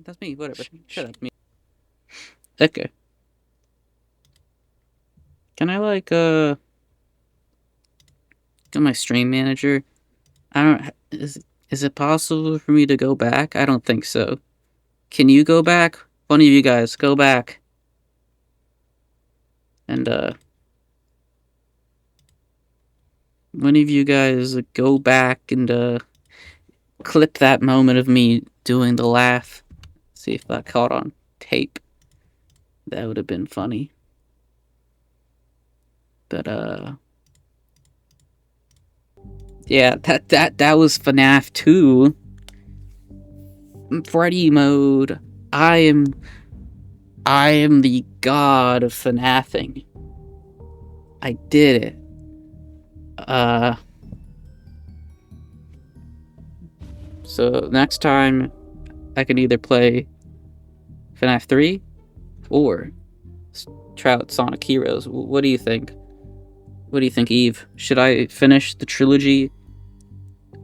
That's me. Whatever. Shut up, me. Okay. Can I get my stream manager? I don't. Is it possible for me to go back? I don't think so. Can you go back? One of you guys, go back. And one of you guys go back and clip that moment of me doing the laugh. See if that caught on tape. That would have been funny. But yeah, that was FNaF 2. Freddy mode. I am the god of FNAFing. I did it. So next time, I could either play FNaF 3 or try out Sonic Heroes. What do you think? What do you think, Eve? Should I finish the trilogy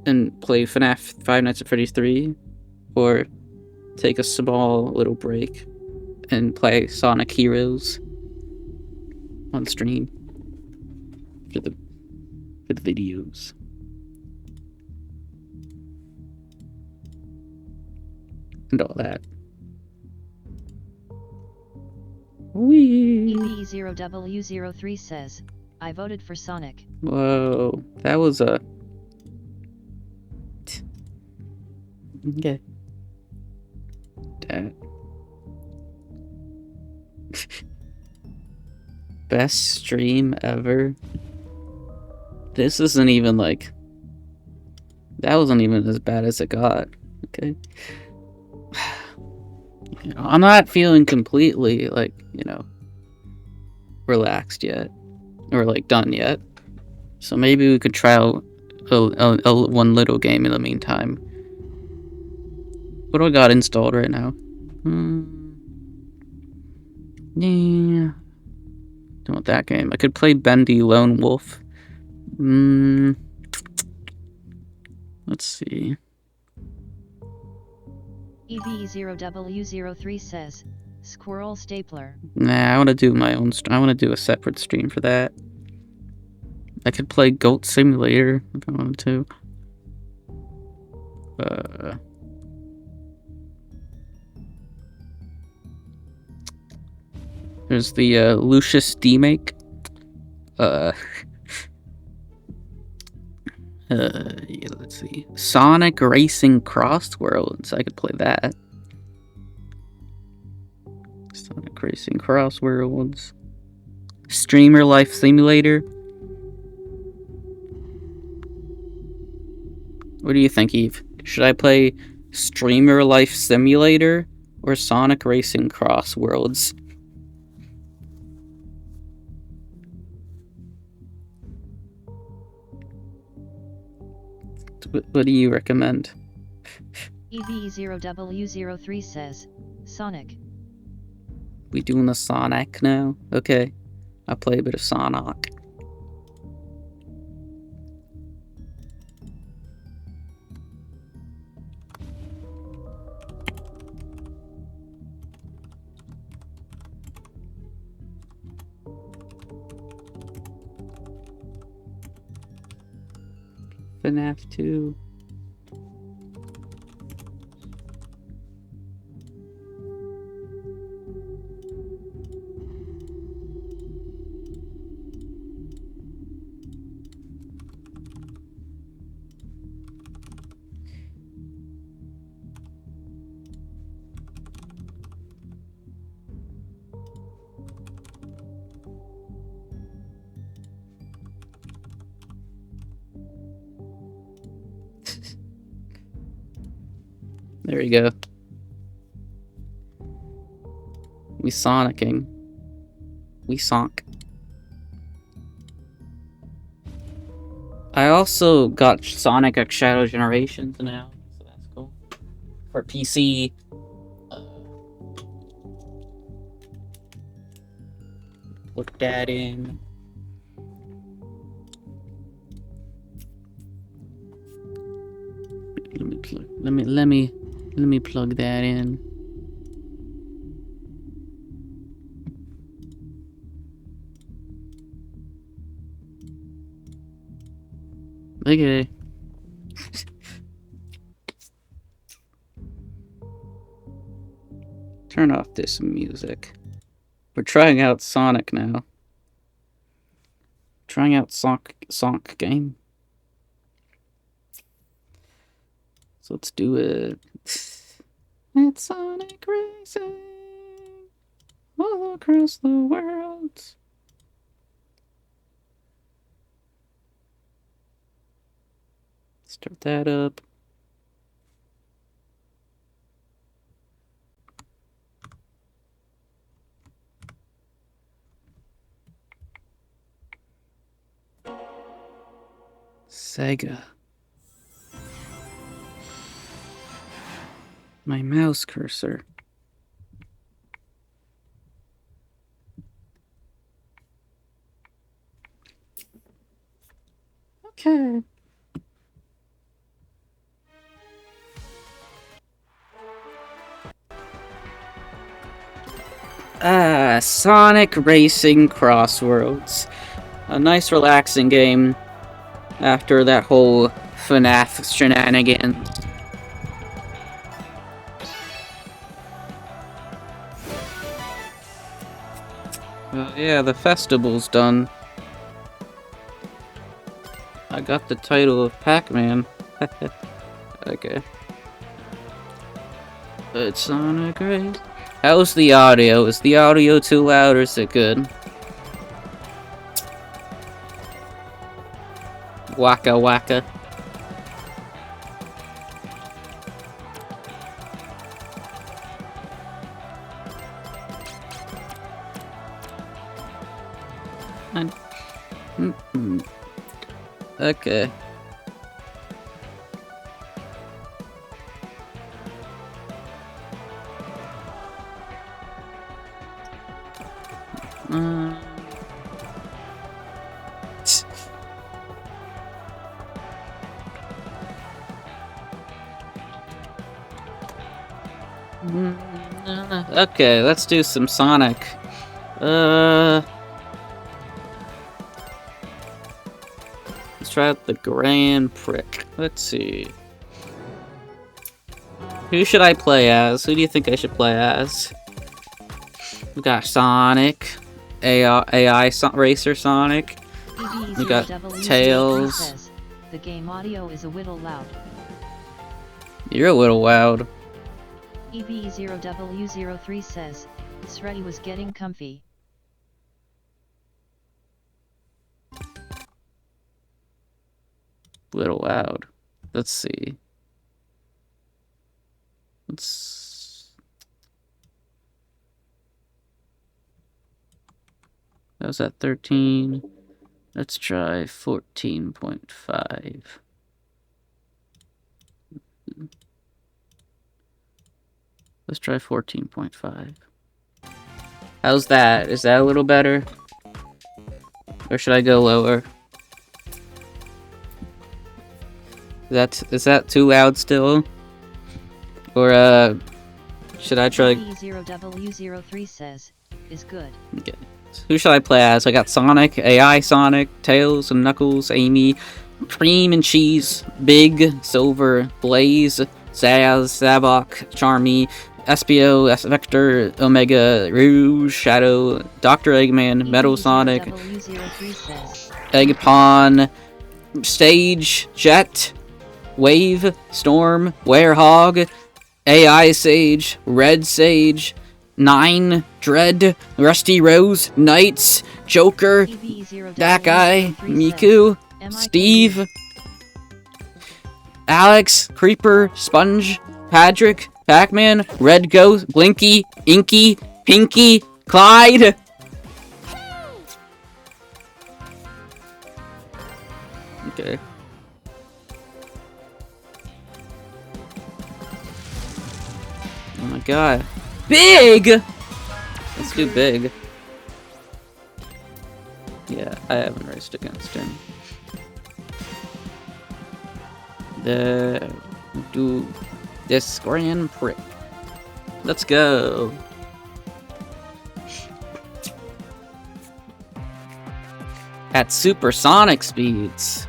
and play FNaF 5 Nights at Freddy's 3? Or take a small little break and play Sonic Heroes on stream for the videos? And all that. Wee. EV0W03 says, I voted for Sonic. Whoa, that was a... Okay. That... Best stream ever. This isn't even like... That wasn't even as bad as it got. Okay. You know, I'm not feeling completely, like, you know, relaxed yet. Or, like, done yet. So maybe we could try out one little game in the meantime. What do I got installed right now? Yeah. Don't want that game. I could play Bendy Lone Wolf. Let's see. EV0W03 says, Squirrel Stapler. Nah, I want to do my own... I want to do a separate stream for that. I could play Goat Simulator if I wanted to. There's the Lucius D-Make. Yeah, let's see. Sonic Racing CrossWorlds. I could play that. Sonic Racing CrossWorlds. Streamer Life Simulator. What do you think, Eve? Should I play Streamer Life Simulator or Sonic Racing CrossWorlds? What do you recommend? EV0W03 says, Sonic. We doing the Sonic now? Okay. I'll play a bit of Sonic. FNaF 2. There we go. We Sonicking. We Sonk. I also got Sonic X Shadow Generations now, so that's cool. For PC. Put that in. Let me plug that in. Okay. Turn off this music. We're trying out Sonic now. Trying out Sonic game. So let's do it. It's Sonic Racing all across the world. Start that up. Sega. My mouse cursor. Okay. Sonic Racing CrossWorlds. A nice relaxing game after that whole FNaF shenanigans. Yeah, the festival's done. I got the title of Pac-Man. Okay. It's Sonic Race. How's the audio? Is the audio too loud or is it good? Waka waka. Okay. Okay, let's do some Sonic. Let's try out the Grand Prix. Let's see. Who should I play as? Who do you think I should play as? We got Sonic, AI Racer Sonic. We got Tails. The game audio is a little loud. You're a little loud. EV0W03 says, Freddy was getting comfy. Little loud. Let's see. That was at 13. Let's try 14.5. Let's try 14.5. How's that? Is that a little better? Or should I go lower? Is that too loud still? Or should I try? EV0W03 says, is good. Okay. Who should I play as? I got Sonic, AI Sonic, Tails and Knuckles, Amy, Cream and Cheese, Big, Silver, Blaze, Zaz, Zavok, Charmy, SPO, S-Vector, Omega, Rouge, Shadow, Dr. Eggman, Metal Sonic, Eggpon, Stage, Jet, Wave, Storm, Werehog, AI Sage, Red Sage, 9, Dread, Rusty Rose, Knights, Joker, that guy, Miku, Steve, Alex, Creeper, Sponge, Patrick, Pac-Man, Red Ghost, Blinky, Inky, Pinky, Clyde. Okay. Oh my god. Big! Let's do Big. Yeah, I haven't raced against him. Do this Grand Prix. Let's go. At supersonic speeds.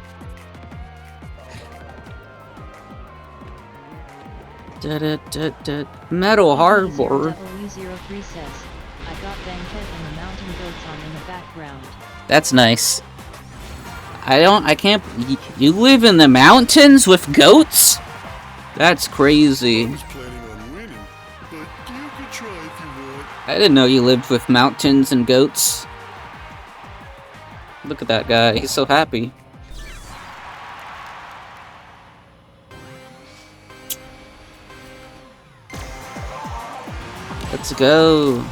Metal Harbor. W03 says, I got Bankhead and the mountain goats on in the background. That's nice. I can't. You live in the mountains with goats? That's crazy. I didn't know you lived with mountains and goats. Look at that guy. He's so happy. Let's go.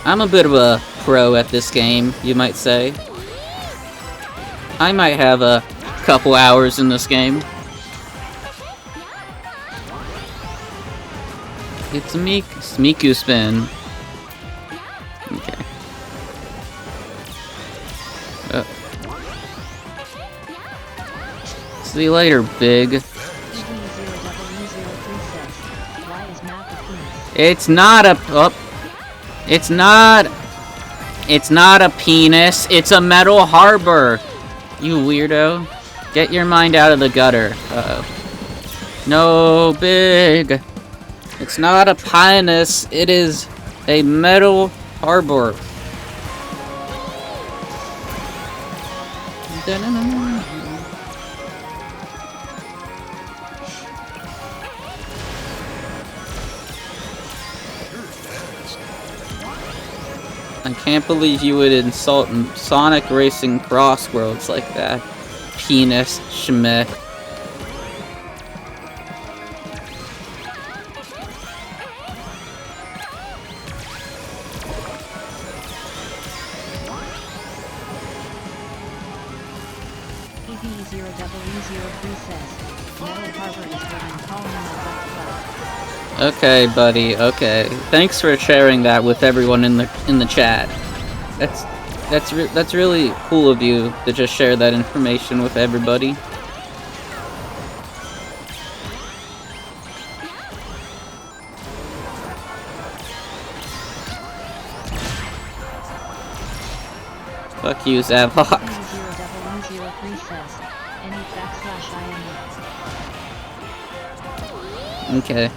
I'm a bit of a pro at this game, you might say. I might have a couple hours in this game. It's a Miku spin. Okay. See you later, Big. It's not a... Oh. It's not a penis. It's a metal harbor. You weirdo. Get your mind out of the gutter. Uh-oh. No, Big. It's not a penis. It is a metal harbor. I can't believe you would insult Sonic Racing CrossWorlds like that. Penis Schmidt. Okay, buddy. Okay. Thanks for sharing that with everyone in the chat. That's really cool of you to just share that information with everybody. Fuck you, Zavok. Okay.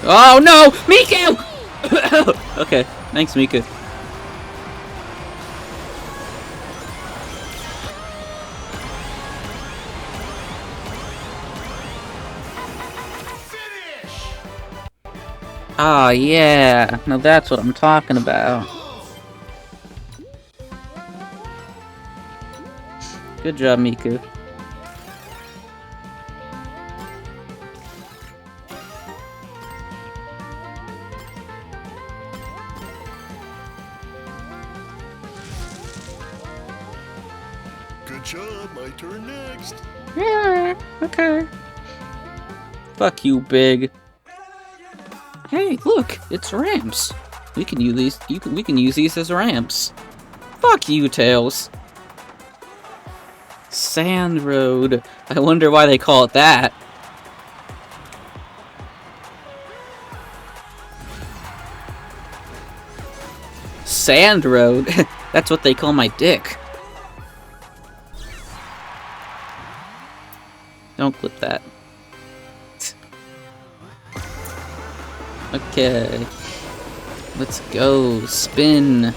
Oh no! Miku! Okay, thanks, Miku. Ah, yeah. Now that's what I'm talking about. Good job, Miku. Good job, my turn next. Yeah, okay. Fuck you, Big. Hey, look, it's ramps. We can use these. We can use these as ramps. Fuck you, Tails. Sand Road. I wonder why they call it that. Sand Road? That's what they call my dick. Don't clip that. Okay. Let's go. Spin.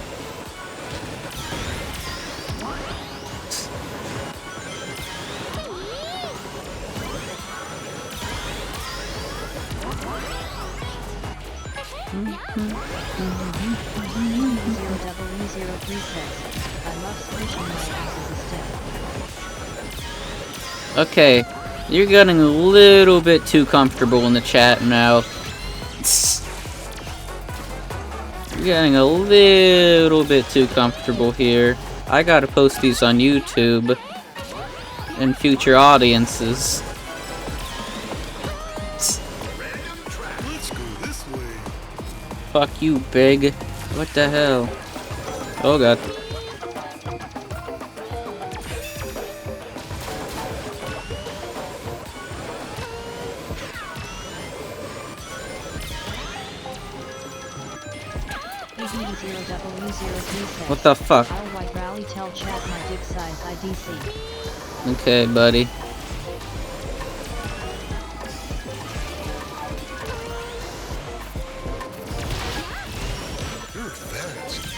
Okay, you're getting a little bit too comfortable in the chat now. You're getting a little bit too comfortable here. I gotta post these on YouTube and future audiences. Let's go this way. Fuck you, Big. What the hell? Oh god. What the fuck? Okay, buddy.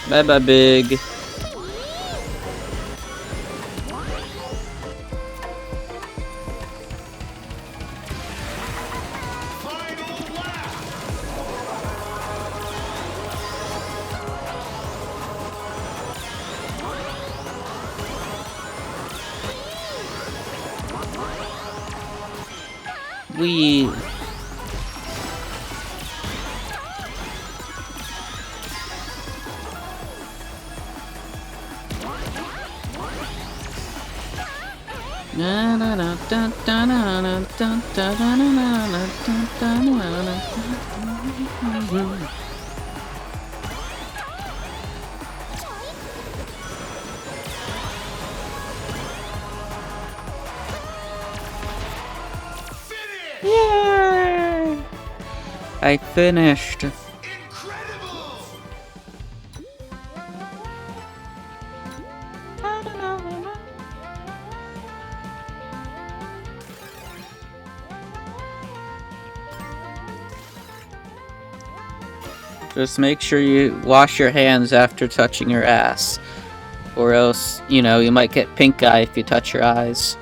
Bye bye, Big. We... Yay! I finished. Just make sure you wash your hands after touching your ass. Or else, you know, you might get pink eye if you touch your eyes.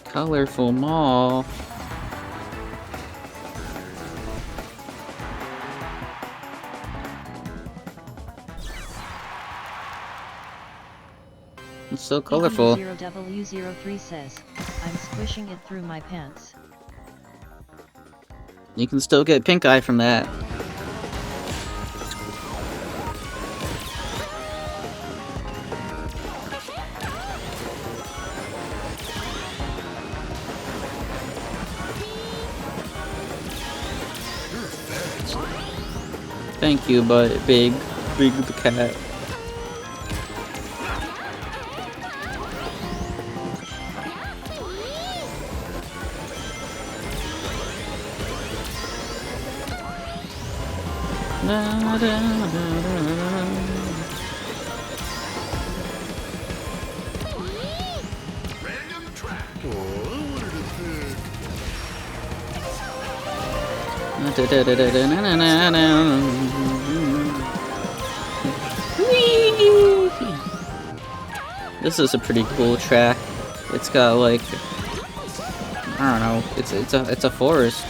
Colorful mall. It's so colorful. U03 says, I'm squishing it through my pants. You can still get pink eye from that. Thank you, but big the cat. This is a pretty cool track. It's got like, I don't know, it's a forest.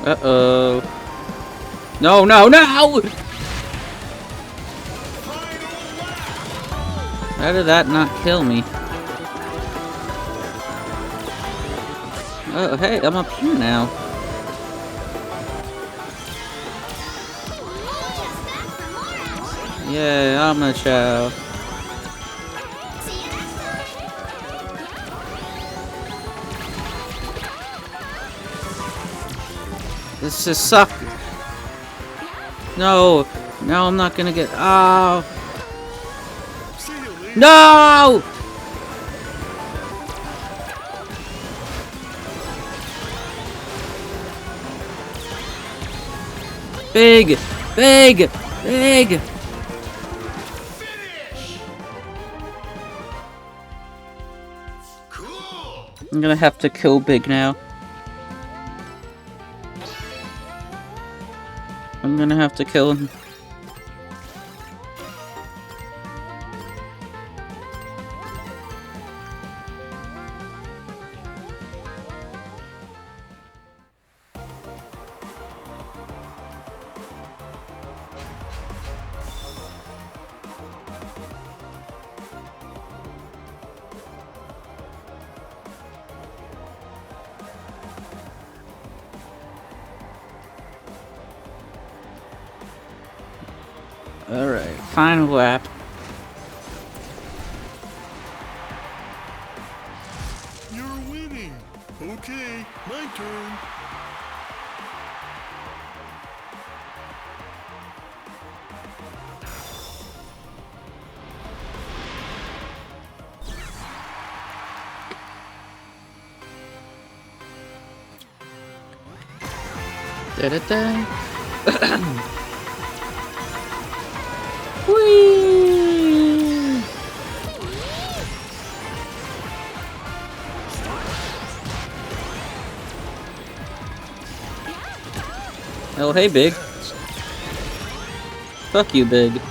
Uh-oh. No, no, no! How did that not kill me? Oh, hey, I'm up here now. Yeah, I'm a chow. This just sucks. No, no, I'm not gonna get. Oh, no! Big, big, big. I'm gonna have to kill Big now. I'm gonna have to kill him. Alright, final lap. You're winning. Okay, my turn. Da-da-da. Whee! Oh, hey, Big. Fuck you, Big.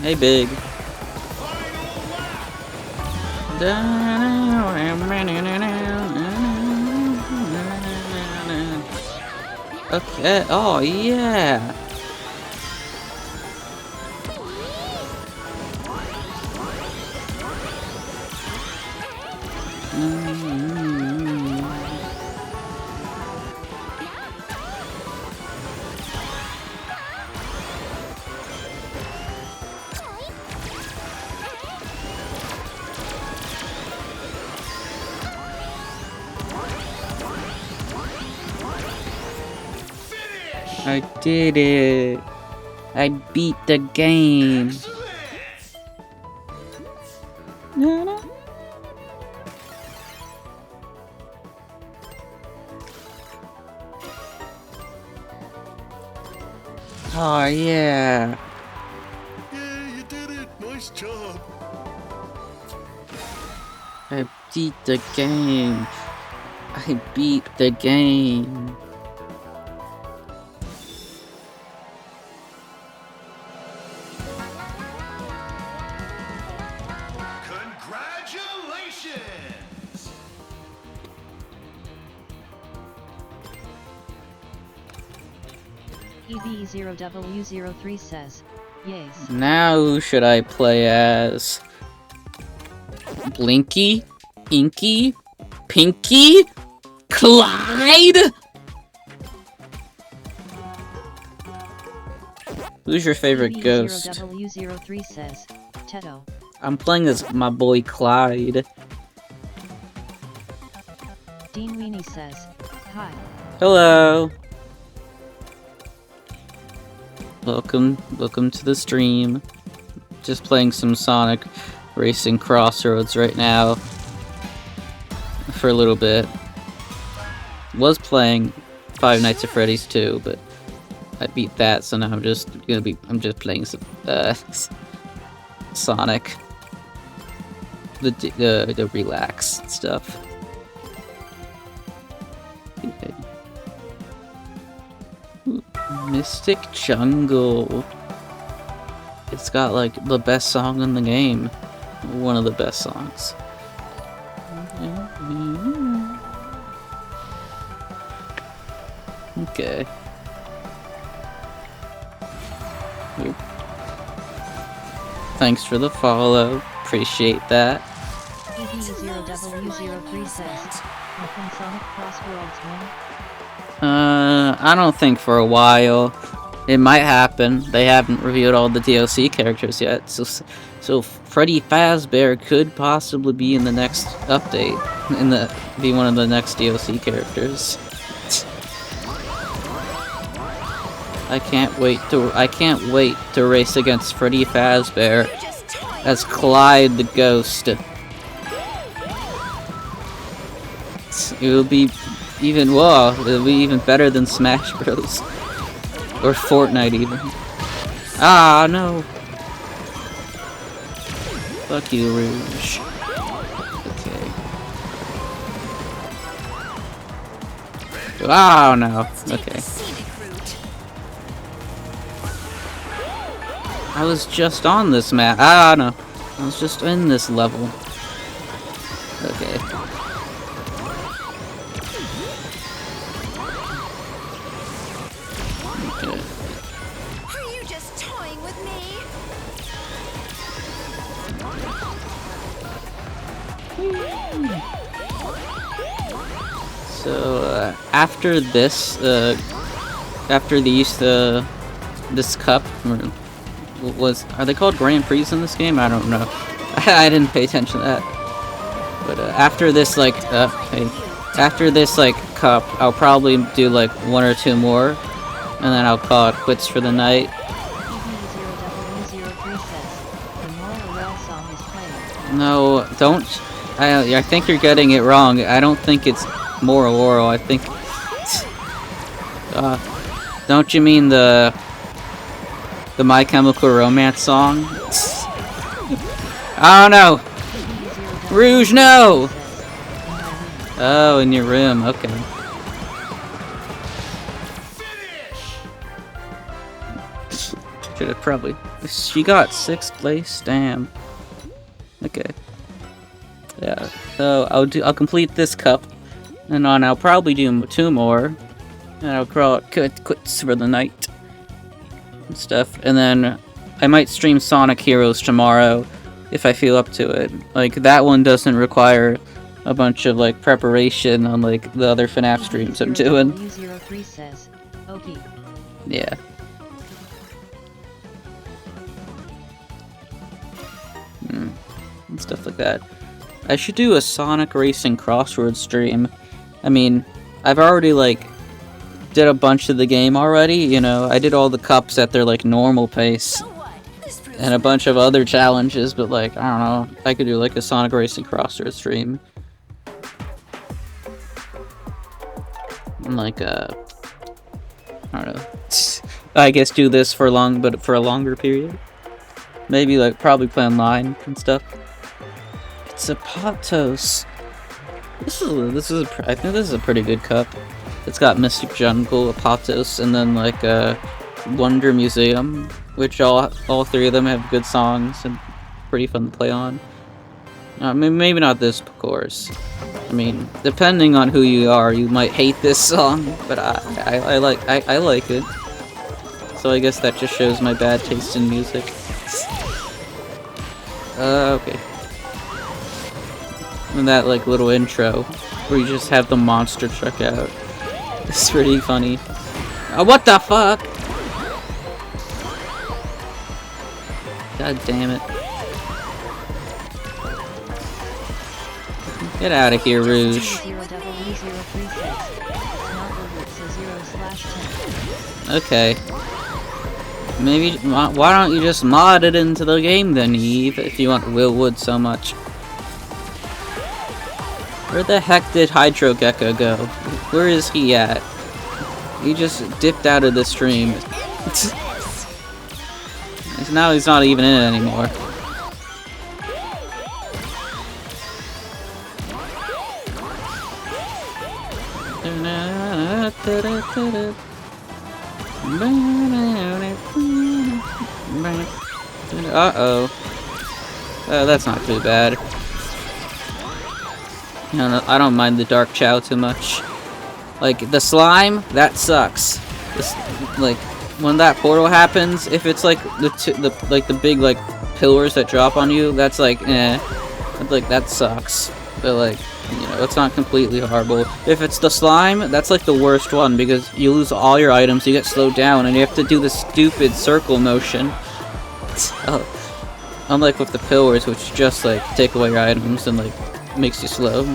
Hey, Big. Okay. Oh, yeah. I did it. I beat the game. Oh, yeah. Yeah, you did it. Nice job. I beat the game. I beat the game. Congratulations! EB0W03 says, yes. Now who should I play as? Blinky? Inky? Pinky? Clyde? Who's your favorite ghost? EB0W03 says, Teto. I'm playing as my boy Clyde. Dean Weenie says, hi. Hello. Welcome to the stream. Just playing some Sonic Racing CrossWorlds right now. For a little bit. Was playing Five Nights at Freddy's 2, but I beat that, so now I'm just playing some Sonic. The relax stuff. Okay. Mystic Jungle. It's got like the best song in the game. One of the best songs. Okay. Thanks for the follow. Appreciate that. EB0W03 says, can Sonic CrossWorlds win? I don't think for a while. It might happen. They haven't revealed all the DLC characters yet, so Freddy Fazbear could possibly be in the next update, be one of the next DLC characters. I can't wait to race against Freddy Fazbear as Clyde the Ghost. It'll be even better than Smash Bros. Or Fortnite even. Ah, no. Fuck you, Rouge. Okay. Oh, no. Okay. I was just on this map. Ah, no. I was just in this level. Okay. So, after this, after these, this cup, are they called Grand Prix in this game? I don't know. I didn't pay attention to that. But after this, like, hey, after this, like, cup, I'll probably do, like, 1 or 2 more, and then I'll call it quits for the night. No, don't. I think you're getting it wrong. I don't think it's Moral Oral. I think. Don't you mean the My Chemical Romance song? Oh no! Rouge, no! Oh, in your room. Okay. Should have probably. She got 6th place. Damn. Okay. Yeah. So I'll complete this cup, and then I'll probably do 2 more, and I'll call it quits for the night and stuff. And then I might stream Sonic Heroes tomorrow if I feel up to it. Like that one doesn't require a bunch of like preparation on like the other FNaF streams I'm doing. Yeah. And stuff like that. I should do a Sonic Racing CrossWorlds stream. I mean, I've already like did a bunch of the game already, you know. I did all the cups at their like normal pace and a bunch of other challenges, but like I don't know, I could do like a Sonic Racing CrossWorlds stream. And like I don't know. I guess do this for a longer period. Maybe like probably play online and stuff. It's a Potos. I think this is a pretty good cup. It's got Mystic Jungle, a Potos, and then like a Wonder Museum, which all 3 of them have good songs and pretty fun to play on. Maybe not this course. I mean, depending on who you are, you might hate this song, but I like it. So I guess that just shows my bad taste in music. Okay. And that like little intro where you just have the monster truck out. It's pretty funny. Oh, what the fuck? God damn it. Get out of here, Rouge. Okay. Maybe, why don't you just mod it into the game then, Eve, if you want Will Wood so much? Where the heck did Hydro Gecko go? Where is he at? He just dipped out of the stream. Now he's not even in it anymore. Uh-oh. That's not too bad. No, I don't mind the Dark Chow too much. Like, the slime, that sucks. Like, when that portal happens, if it's like the big like pillars that drop on you, that's like, eh. Like, that sucks. But like, you know, it's not completely horrible. If it's the slime, that's like the worst one because you lose all your items, you get slowed down, and you have to do the stupid circle motion. Unlike with the pillars, which just like take away your items and like makes you slow.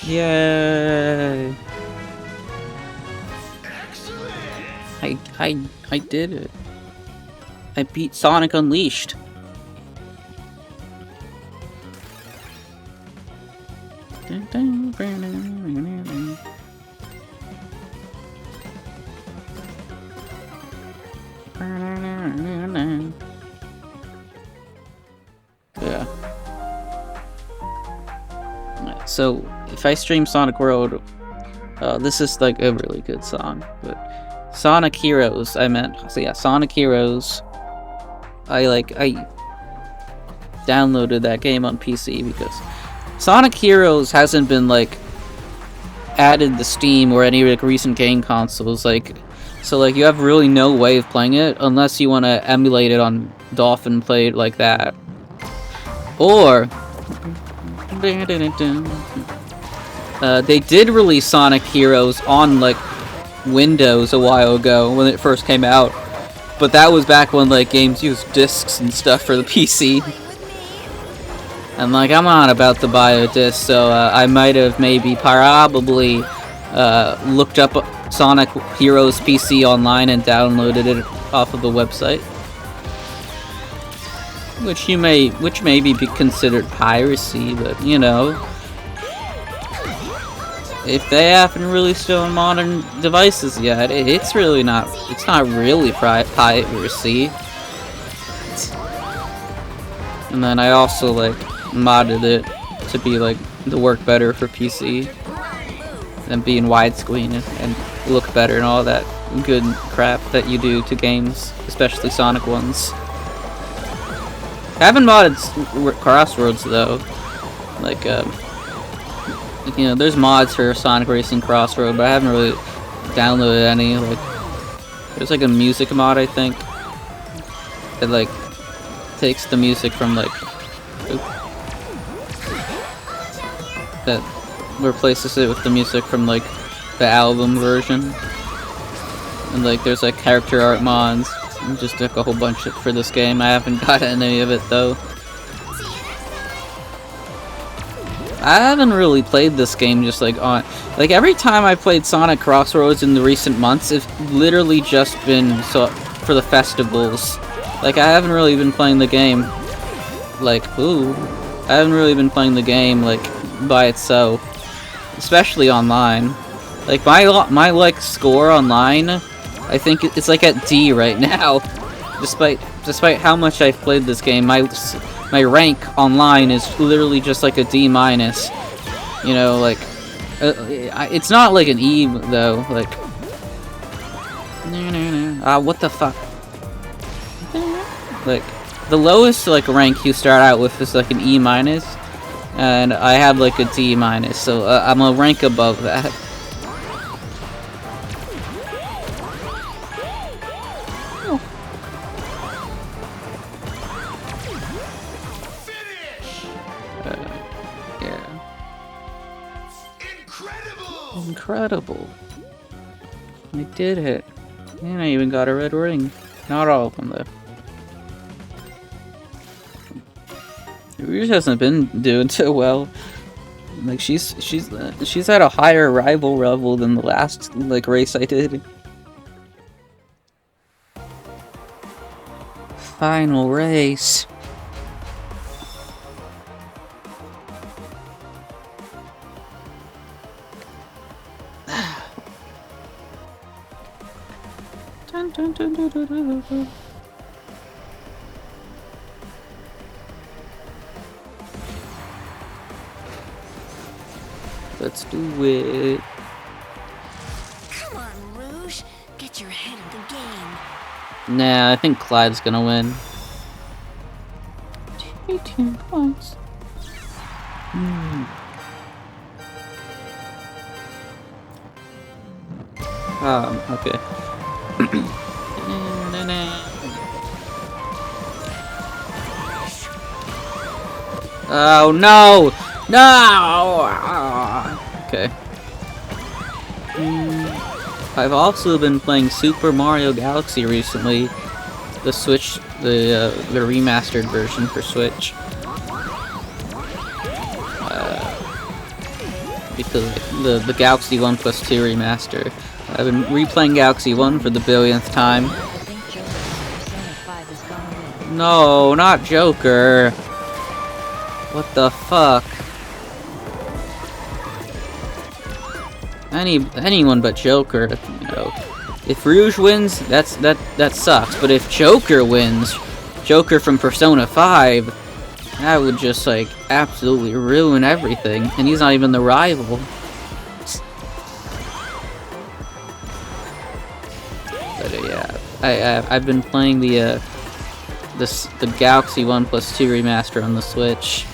Yay! I did it. I beat Sonic Unleashed. Yeah. So, if I stream Sonic World, this is like a really good song, but Sonic Heroes, I meant. So yeah, Sonic Heroes. I downloaded that game on PC because Sonic Heroes hasn't been like added to Steam or any like recent game consoles. Like, so like you have really no way of playing it unless you want to emulate it on Dolphin, play it like that, or They did release Sonic Heroes on like Windows a while ago when it first came out, but that was back when like games used discs and stuff for the PC. And like I'm not about to buy a disc, so I might have probably looked up Sonic Heroes PC online and downloaded it off of the website. Which may be considered piracy, but you know, if they haven't released it on modern devices yet, it's not really piracy. And then I also like modded it to be like to work better for PC and be in widescreen and look better and all that good crap that you do to games, especially Sonic ones. I haven't modded CrossWorlds though. Like, you know, there's mods for Sonic Racing Crossroad, but I haven't really downloaded any. Like, there's like a music mod, I think, that like takes the music from like that replaces it with the music from like the album version, and like there's like character art mods. Just took a whole bunch for this game. I haven't got any of it though. I haven't really played this game just like on every time I played Sonic Crossroads in the recent months, it's literally just been for the festivals. Like I haven't really been playing the game like I haven't really been playing the game like by itself, especially online. Like my like score online, I think it's like at D right now. Despite how much I've played this game, my rank online is literally just like a D-. You know, like it's not like an E though. Like what the fuck? Like the lowest like rank you start out with is like an E-, and I have like a D-, so I'm a rank above that. Incredible. I did it. And I even got a red ring. Not all of them though. Rouge hasn't been doing too well. Like she's at a higher rival level than the last like race I did. Final race. Dun, dun, dun, dun, dun, dun. Let's do it. Come on, Rouge. Get your head in the game. Nah, I think Clyde's gonna win. 18 points. Okay. Oh no! No! Okay. I've also been playing Super Mario Galaxy recently. The Switch, the remastered version for Switch. Because the Galaxy 1 plus 2 remaster. I've been replaying Galaxy 1 for the billionth time. No, not Joker. What the fuck? Anyone but Joker, you know. If Rouge wins, that sucks. But if Joker wins, Joker from Persona 5, that would just like absolutely ruin everything. And he's not even the rival. But yeah, I've been playing the Galaxy 1 plus 2 remaster on the Switch,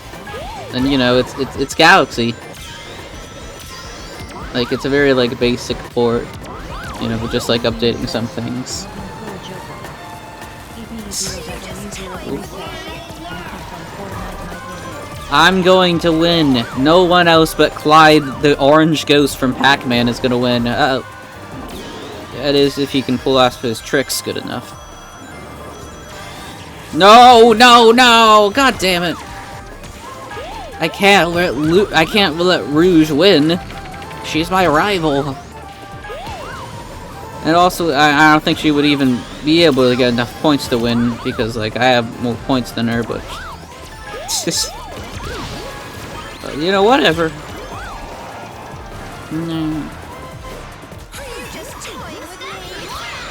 and you know it's Galaxy. Like it's a very like basic port, you know, but just like updating some things. I'm going to win. No one else but Clyde, the orange ghost from Pac-Man, is gonna win. Uh-oh. That is, if he can pull off his tricks good enough. No, no, no! God damn it! I can't let Rouge win. She's my rival. And also, I don't think she would even be able to get enough points to win because, like, I have more points than her. But it's just, you know, whatever.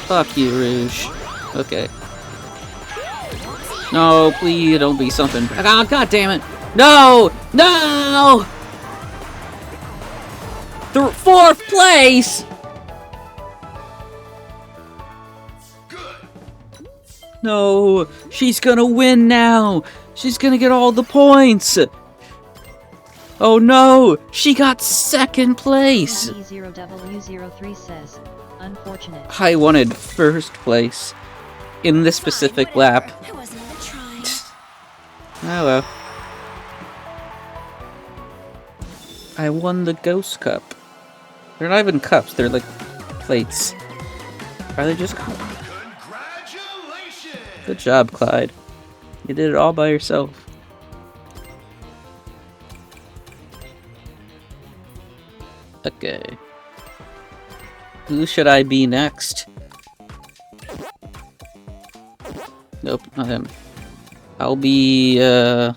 Fuck you, Rouge. Okay. No, please don't be something. Oh, God damn it! No! No! Fourth place! No, she's gonna win now! She's gonna get all the points! Oh no! She got second place! W0W03 says, unfortunate. I wanted first place in this specific lap. Oh well. I won the Ghost Cup. They're not even cups, they're like plates. Are they just cups? Good job, Clyde. You did it all by yourself. Okay. Who should I be next? Nope, not him. I'll be, let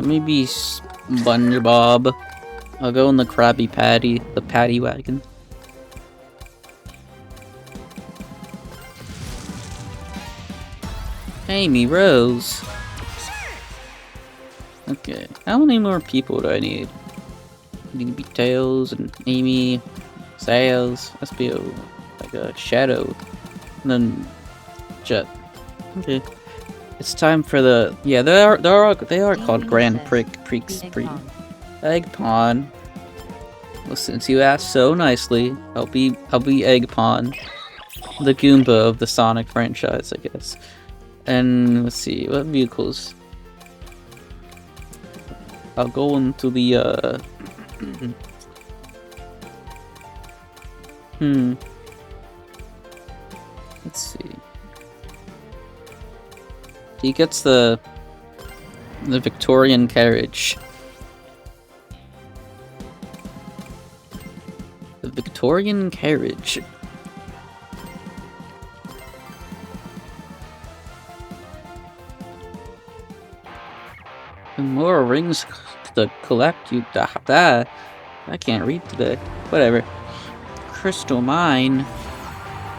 me be SpongeBob. I'll go in the Krabby Patty, the Patty Wagon. Amy Rose. Okay, how many more people do I need? I need to be Tails and Amy, Sails, SPO, like a Shadow, and then Jet. Okay. It's time for the they are called Grand Prix. Egg Pawn. Well, since you asked so nicely, I'll be Egg Pawn, the Goomba of the Sonic franchise, I guess. And let's see what vehicles. I'll go into the Let's see. He gets the Victorian carriage. The Victorian carriage. And more rings to collect, you I can't read today. Whatever. Crystal Mine.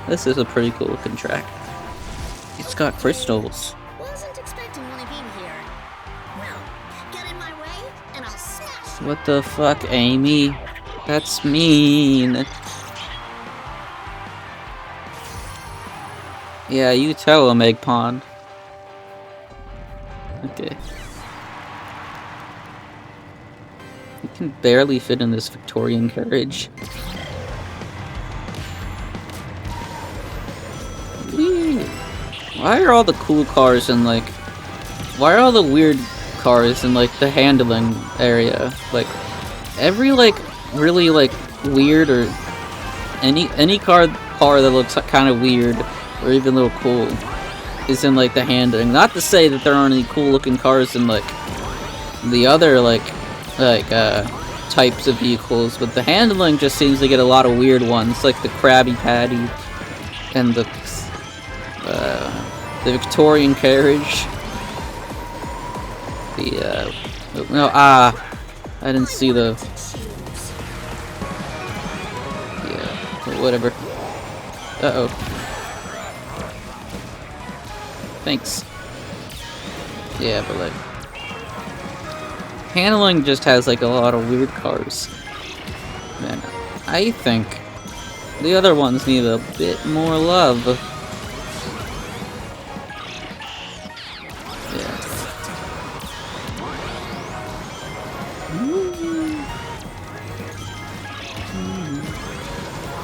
This is a pretty cool looking track. It's got crystals. Wasn't expecting one of you here. Well, get in my way, and I'll smash you. What the fuck, Amy? That's mean. Yeah, you tell him, Egg Pawn. Okay. You can barely fit in this Victorian carriage. Whee! Why are all the cool cars in like... Why are all the weird cars in like the handling area? Like, every like really like weird or any car that looks kind of weird or even a little cool is in like the handling. Not to say that there aren't any cool looking cars in like the other types of vehicles, but the handling just seems to get a lot of weird ones, like the Krabby Patty and the Victorian carriage. I didn't see the whatever. Uh-oh. Thanks. Yeah, but like handling just has like a lot of weird cars. Man, I think the other ones need a bit more love. Yeah.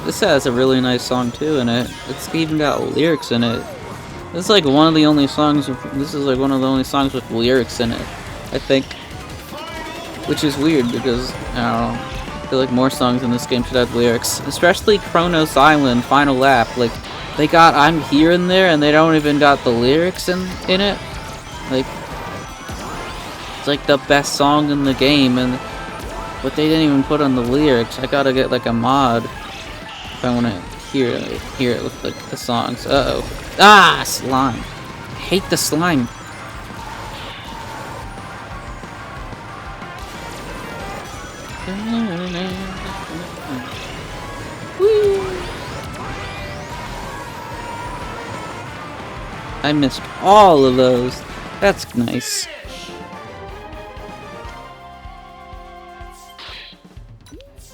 This has a really nice song too, and it's even got lyrics in it. This is like one of the only songs with, this is like one of the only songs with lyrics in it, I think. Which is weird because, I don't know, I feel like more songs in this game should have lyrics. Especially Chronos Island, Final Lap, like, they got I'm Here in there and they don't even got the lyrics in it. Like, it's like the best song in the game, but they didn't even put on the lyrics. I gotta get like a mod if I want to hear it with like the songs. Uh-oh. Ah, slime. I hate the slime. I missed all of those. That's nice.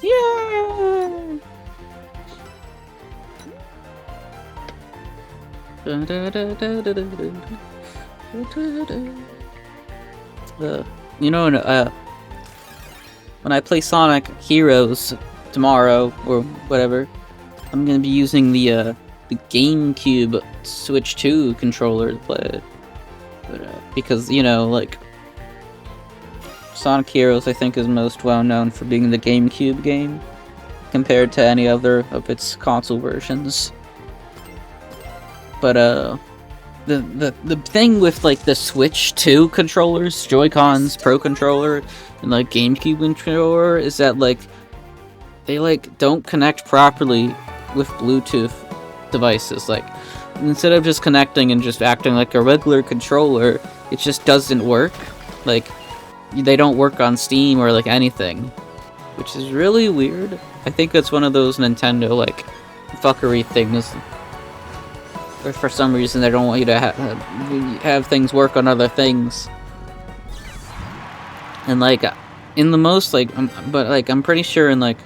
Yeah. You know, when I play Sonic Heroes tomorrow or whatever, I'm gonna be using the GameCube Switch 2 controller to play it. But, because, you know, like, Sonic Heroes I think is most well known for being the GameCube game compared to any other of its console versions. But the thing with like the Switch 2 controllers, Joy-Cons, Pro Controller, and like GameCube controller is that like they like don't connect properly with Bluetooth devices. Like, instead of just connecting and just acting like a regular controller, it just doesn't work. Like, they don't work on Steam or like anything, which is really weird. I think that's one of those Nintendo like fuckery things. Or for some reason they don't want you to have things work on other things. And like in the most like, but like I'm pretty sure in like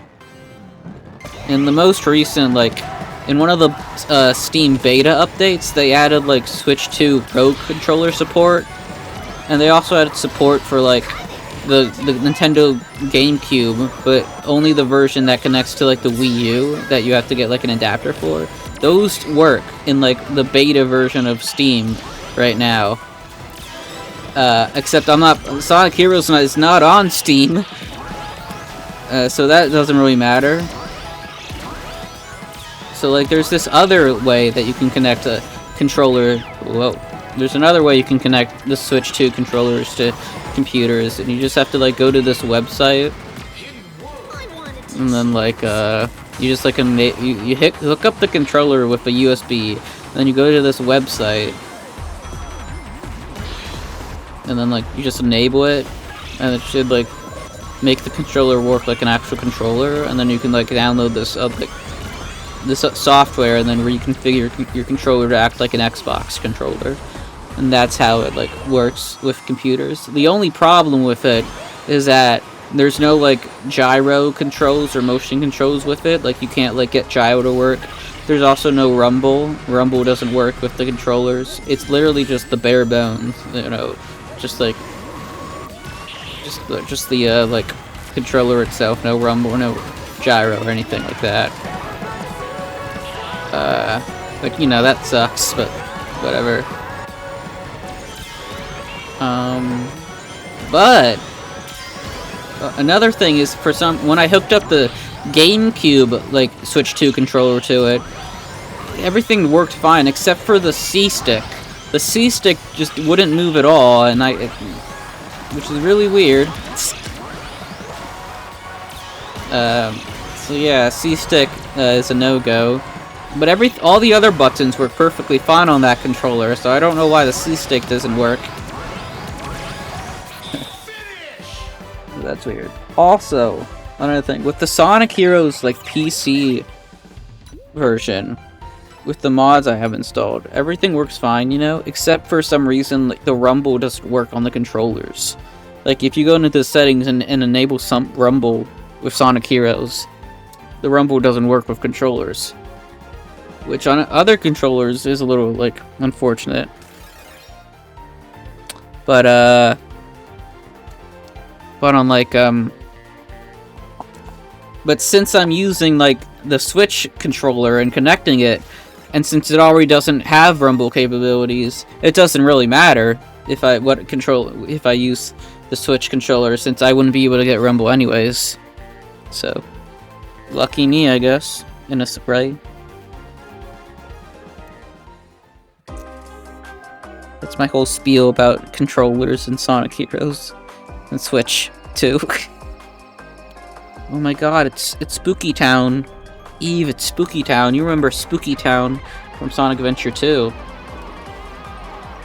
in the most recent like in one of the Steam beta updates they added like Switch 2 Pro controller support, and they also added support for like the Nintendo GameCube, but only the version that connects to like the Wii U that you have to get like an adapter for. Those work in like the beta version of Steam right now. Except Sonic Heroes is not on Steam, so that doesn't really matter. So like there's this other way that you can connect a controller. Whoa. There's another way you can connect the Switch 2 controllers to computers, and you just have to like go to this website, and then like you just like hook up the controller with a USB, and then you go to this website, and then like you just enable it, and it should like make the controller work like an actual controller, and then you can like download this this software and then reconfigure your controller to act like an Xbox controller. And that's how it like works with computers. The only problem with it is that there's no like gyro controls or motion controls with it. Like you can't like get gyro to work. There's also no rumble. Rumble doesn't work with the controllers. It's literally just the bare bones, you know, just the like controller itself. No rumble, no gyro or anything like that. Like, you know, that sucks, but whatever. But another thing is when I hooked up the GameCube like Switch 2 controller to it, everything worked fine except for the C-stick. The C-stick just wouldn't move at all, and which is really weird. So yeah, C-stick is a no-go. But all the other buttons work perfectly fine on that controller, so I don't know why the C-stick doesn't work. That's weird. Also, another thing, with the Sonic Heroes like PC version, with the mods I have installed, everything works fine, you know, except for some reason like the rumble doesn't work on the controllers. Like if you go into the settings and enable some rumble with Sonic Heroes, the rumble doesn't work with controllers. Which on other controllers is a little like unfortunate. But on like but since I'm using like the Switch controller and connecting it, And since it already doesn't have rumble capabilities, it doesn't really matter if I use the Switch controller, since I wouldn't be able to get rumble anyways. So, lucky me, I guess, in a way. That's my whole spiel about controllers and Sonic Heroes and Switch too. Oh my god, it's Spooky Town. Eve, it's Spooky Town. You remember Spooky Town from Sonic Adventure 2.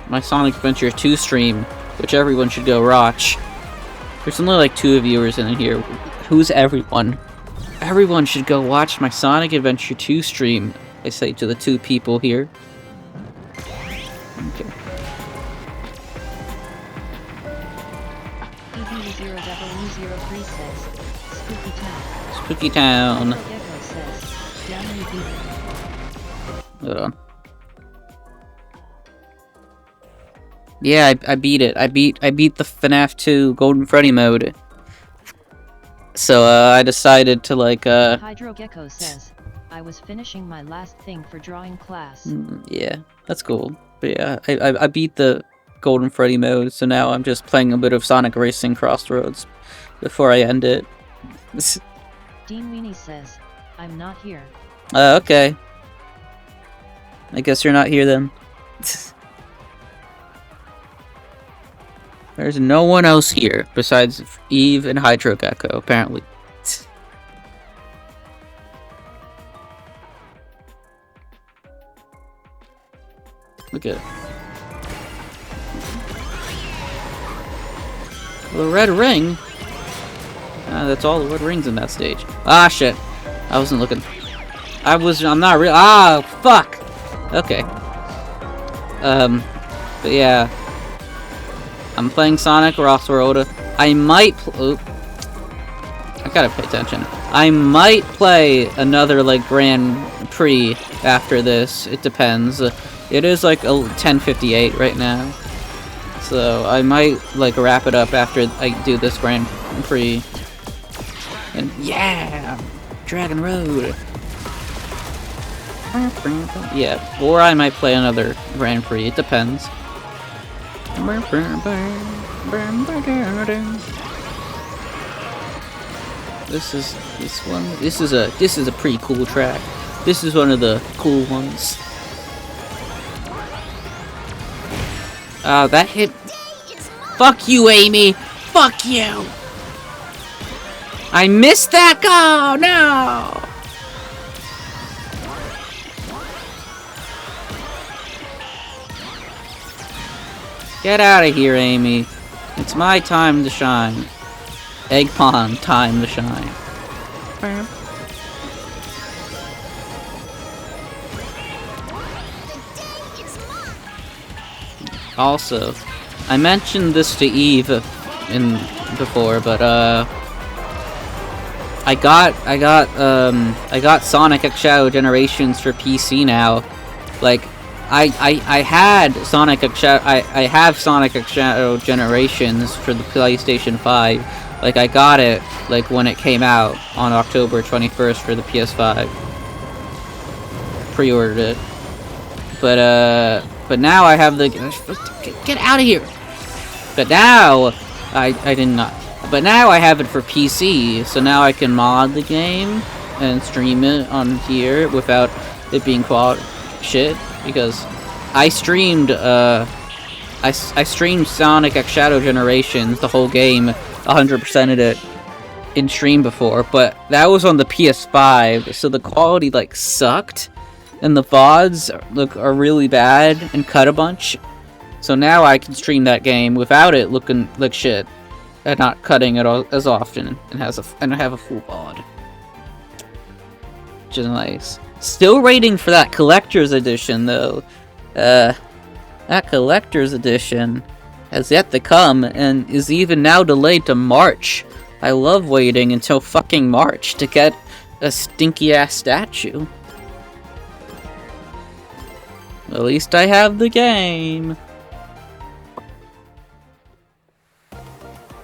My Sonic Adventure 2 stream, which everyone should go watch. There's only like 2 viewers in here. Who's everyone? Everyone should go watch my Sonic Adventure 2 stream, I say to the 2 people here. Okay. EB00003 says, Spooky Town. Spooky Town. Gecko says, damn you people. Hold on. Yeah, I beat it. I beat the FNaF 2 Golden Freddy mode. So I decided to like Hydro Gecko says, I was finishing my last thing for drawing class. Yeah, that's cool. But yeah, I beat the Golden Freddy mode, so now I'm just playing a bit of Sonic Racing CrossWorlds before I end it. Dean Weenie says, I'm not here. Okay. I guess you're not here then. There's no one else here besides Eve and Hydro Gecko, apparently. Look at it. The red ring? That's all the red rings in that stage. Ah, shit. I wasn't looking. I'm not real. Ah, fuck! Okay. But yeah. I'm playing Sonic CrossWorlds. I might I gotta pay attention. I might play another, like, Grand Prix after this. It depends. It is, like, 10:58 right now. So, I might, like, wrap it up after I do this Grand Prix. And, yeah! Dragon Road! Yeah, or I might play another Grand Prix. It depends. This is a pretty cool track. This is one of the cool ones. That hit. Fuck you, Amy. Fuck you. I missed that. Oh no. Get out of here, Amy. It's my time to shine. Egg pond time to shine. Also, I mentioned this to Eve before, but I got Sonic X Shadow Generations for PC now. Like, I had Sonic X Shadow, I have Sonic X Shadow Generations for the PlayStation 5. Like, I got it, like, when it came out on October 21st for the PS5. Pre-ordered it. But now I have the... Get out of here! But now, I did not... But now I have it for PC, so now I can mod the game and stream it on here without it being quad shit, because I streamed, I streamed Sonic X Shadow Generations, the whole game, 100%ed it in stream before, but that was on the PS5, so the quality, like, sucked, and the VODs are really bad and cut a bunch, so now I can stream that game without it looking like shit, and not cutting it as often, and have a full VOD, which is nice. Still waiting for that collector's edition, though. That collector's edition has yet to come, and is even now delayed to March. I love waiting until fucking March to get a stinky-ass statue. At least I have the game.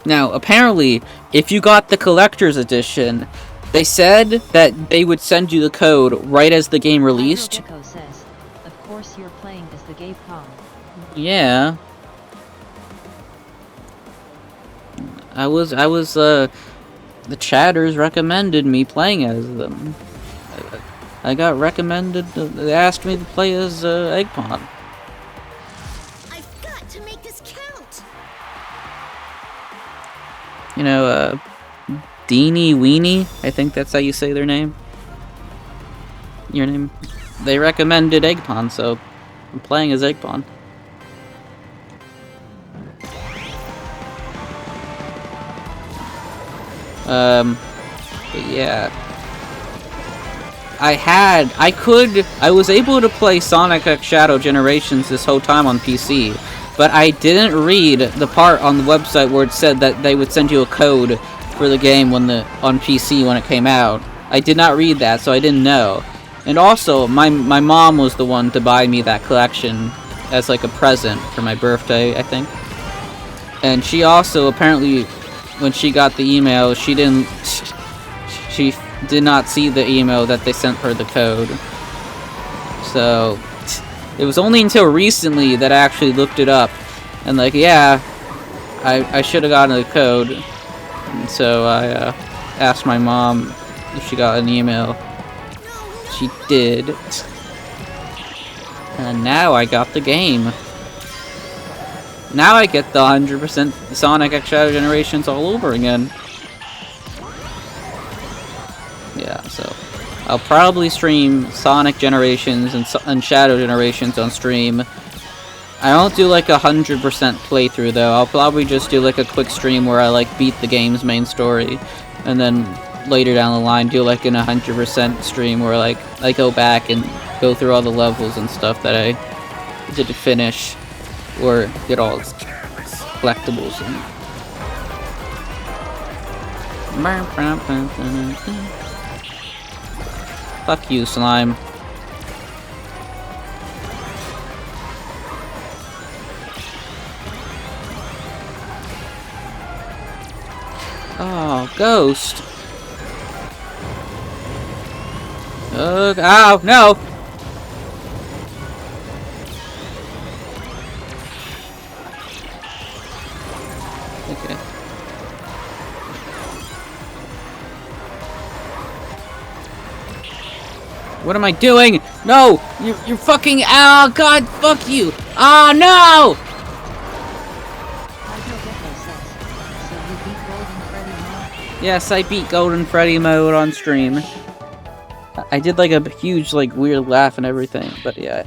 Now, apparently, if you got the collector's edition, they said that they would send you the code right as the game released. Says, course you're playing as the gay Pom. Yeah. The chatters recommended me playing as them. I got recommended, they asked me to play as, Eggpon. I've got to make this count. You know, Deanie Weenie, I think that's how you say their name. Your name? They recommended Eggpon, so I'm playing as Eggpon. But yeah. I was able to play Sonic X Shadow Generations this whole time on PC, but I didn't read the part on the website where it said that they would send you a code for the game on PC when it came out. I did not read that, so I didn't know. And also, my mom was the one to buy me that collection as like a present for my birthday, I think. And she also, apparently, when she got the email, she did not see the email that they sent her the code. So, it was only until recently that I actually looked it up. And like, yeah, I should have gotten the code. And so I asked my mom if she got an email. She did. And now I got the game. Now I get the 100% Sonic X Shadow Generations all over again. Yeah, so I'll probably stream Sonic Generations and Shadow Generations on stream. I won't do like a 100% playthrough though. I'll probably just do like a quick stream where I like beat the game's main story, and then later down the line do like an 100% stream where like I go back and go through all the levels and stuff that I did to finish, or get all collectibles and fuck you, slime. Oh, ghost. Ow, no! Okay. What am I doing? No! You're fucking... Oh, God, fuck you! Oh, no! Yes, I beat Golden Freddy mode on stream. I did like a huge, like, weird laugh and everything, but yeah,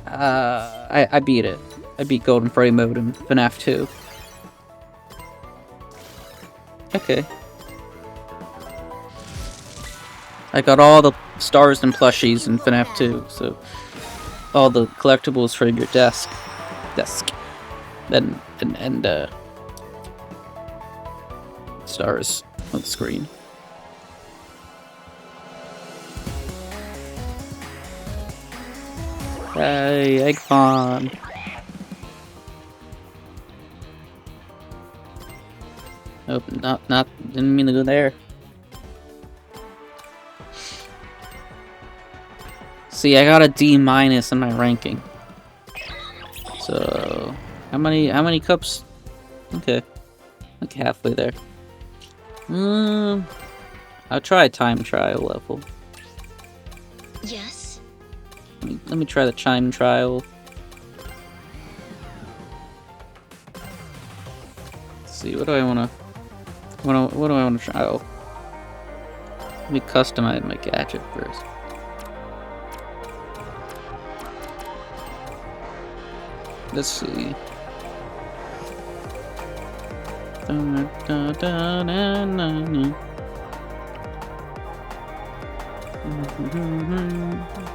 I beat it. I beat Golden Freddy mode in FNaF 2. Okay. I got all the stars and plushies in FNaF 2, so all the collectibles for your desk, and stars on the screen. Hey, Eggpon. Oh, didn't mean to go there. See, I got a D- in my ranking. So, how many cups? Okay, like halfway there. I'll try a time trial level. Yes. Let me try the chime trial. Let's see, what do I wanna try? Oh. Let me customize my gadget first. Let's see.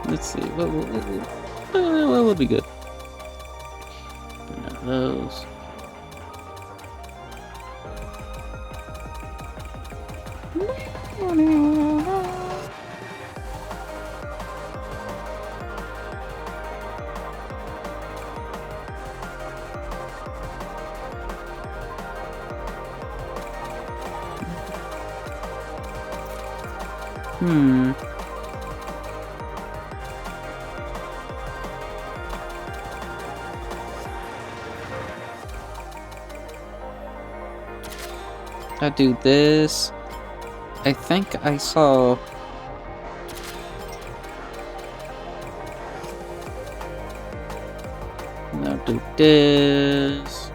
Let's see, what would be good? One of those. I do this. I think I saw... Now do this.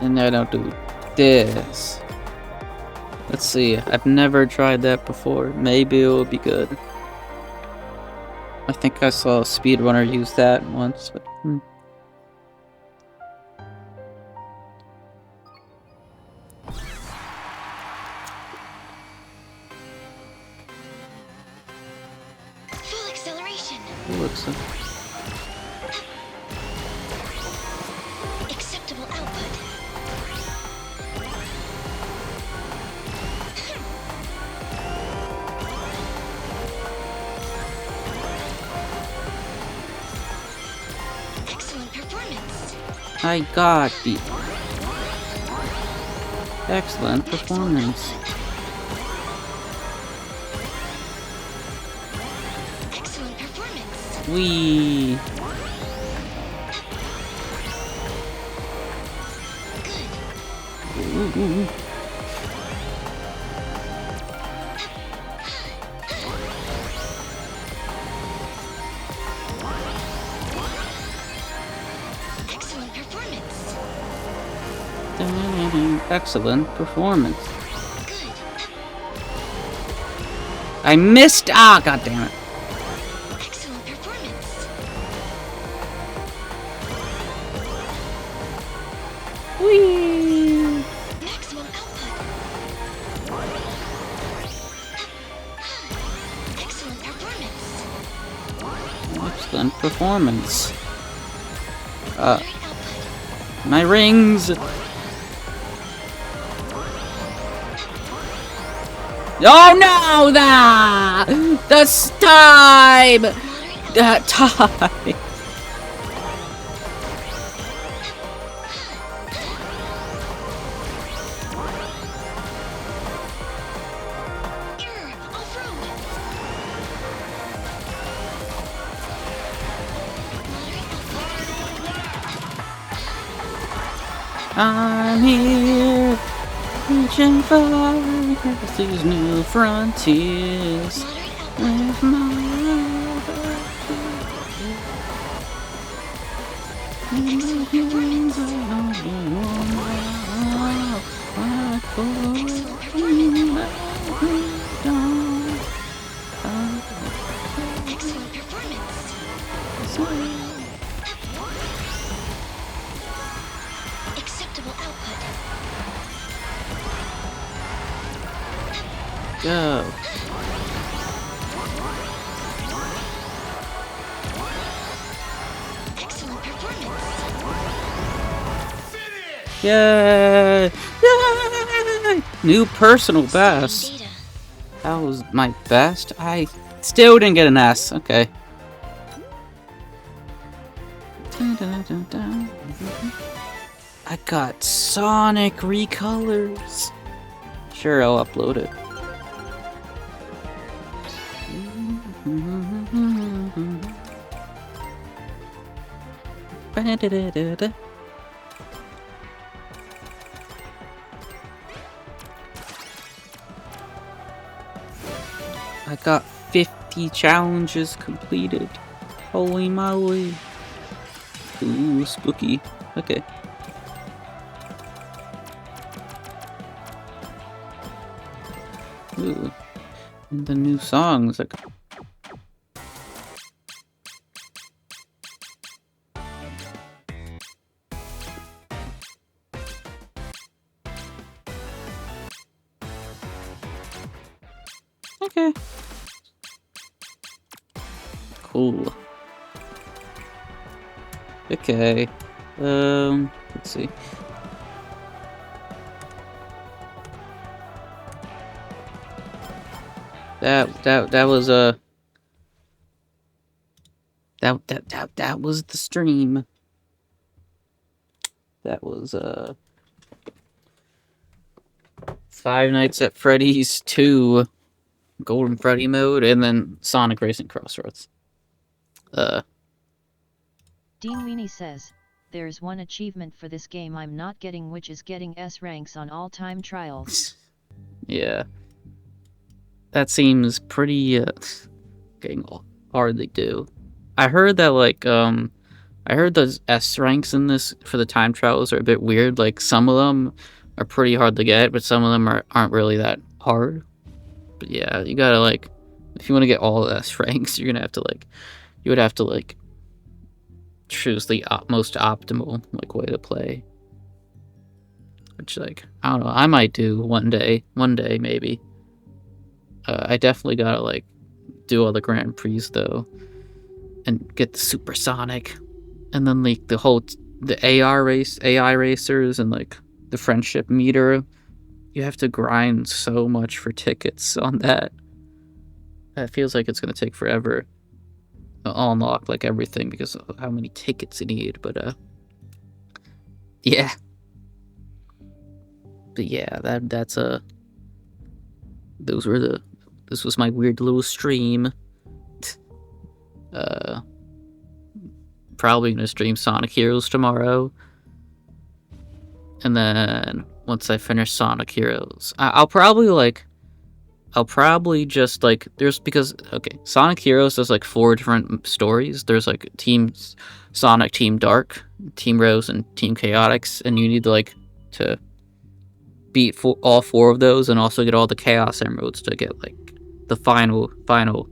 And then I'll do this. Let's see. I've never tried that before. Maybe it will be good. I think I saw a speedrunner use that once. But, Full acceleration. looks like... Acceptable output. Excellent performance. I got the excellent performance. Excellent performance. Wee. Ooh. Excellent performance. Excellent performance. I missed. Ah, god damn it. Excellent performance. Whee! Maximum output. Excellent performance. Excellent performance. My rings. Oh no! That's time! That time! I'm here, reaching for these new frontiers with my Acceptable output. go. Excellent performance. Yay! Yay! New personal best. That was my best. I still didn't get an S. Okay. I got Sonic recolors. Sure, I'll upload it. I got 50 challenges completed. Holy moly. Ooh, spooky. Okay. Ooh. And the new songs. Okay. Cool. Okay. Let's see. That was that was the stream. That was Five Nights at Freddy's 2 Golden Freddy mode, and then Sonic Racing Crossroads. Dean Weenie says, There's one achievement for this game I'm not getting, which is getting S ranks on all time trials. Yeah. That seems pretty, getting hard to do. I heard that, like, I heard those S ranks in this for the time trials are a bit weird. Like, some of them are pretty hard to get, but some of them aren't really that hard. But yeah, you gotta, like, if you want to get all the S ranks, you're gonna have to, like, you would have to, like, choose the most optimal, like, way to play. Which, like, I don't know, I might do one day maybe. I definitely gotta, like, do all the Grand Prix though, and get the supersonic, and then, like, the AI racers, and, like, the friendship meter. You have to grind so much for tickets on that. It feels like it's gonna take forever to unlock, like, everything because of how many tickets you need. But yeah. But yeah, this was my weird little stream. Probably gonna stream Sonic Heroes tomorrow. And then once I finish Sonic Heroes, I'll probably just, like, Sonic Heroes does, like, 4 different stories. There's, like, Team Sonic, Team Dark, Team Rose, and Team Chaotix, and you need to, like, to beat all 4 of those and also get all the Chaos Emeralds to get, like, the final,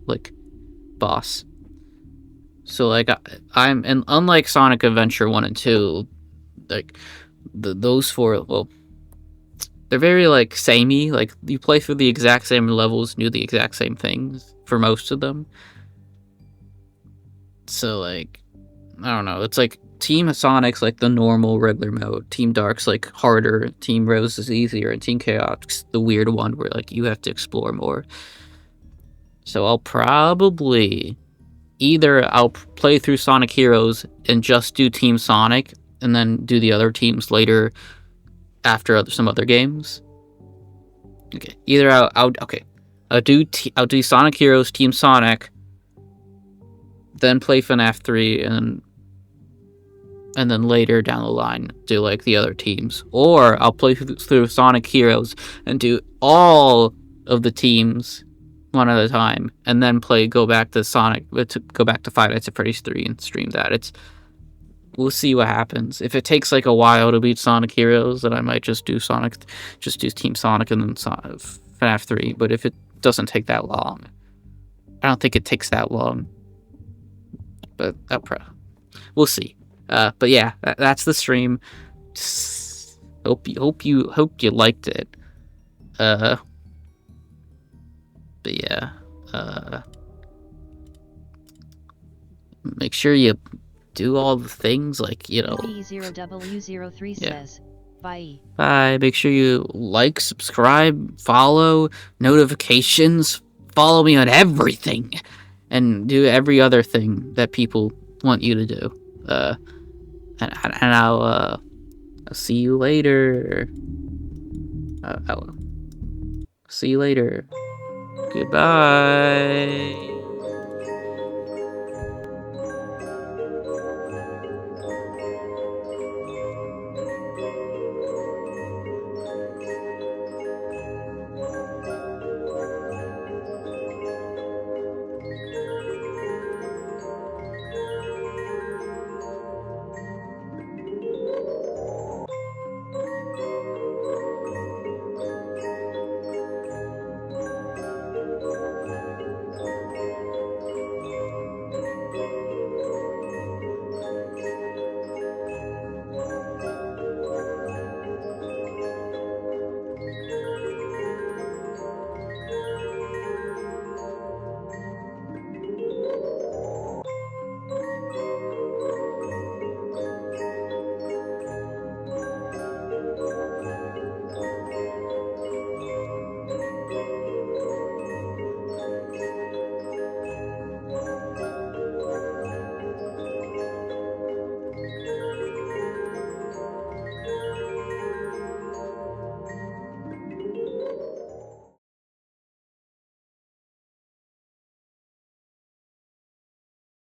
like, boss. So, like, and unlike Sonic Adventure 1 and 2, like, those 4, well, they're very, like, samey. Like, you play through the exact same levels, do the exact same things for most of them. So, like, I don't know. It's like Team Sonic's, like, the normal, regular mode. Team Dark's, like, harder. Team Rose is easier. And Team Chaotix, the weird one where, like, you have to explore more. So I'll probably I'll play through Sonic Heroes and just do Team Sonic, and then do the other teams later after some other games. Okay. Either I'll do Sonic Heroes, Team Sonic, then play FNaF 3, and then later down the line do, like, the other teams. Or I'll play through Sonic Heroes and do all of the teams one at a time, and then go back to Five Nights at Freddy's 3 and stream that. We'll see what happens. If it takes, like, a while to beat Sonic Heroes, then I might just do Team Sonic and then FNaF 3. But if it doesn't take that long, I don't think it takes that long. But we'll see. But yeah, that's the stream. Hope you liked it. But yeah, make sure you do all the things, like, you know. D0W03 says, bye. Bye. Make sure you like, subscribe, follow, notifications, follow me on everything, and do every other thing that people want you to do. And I'll see you later. I'll see you later. Goodbye.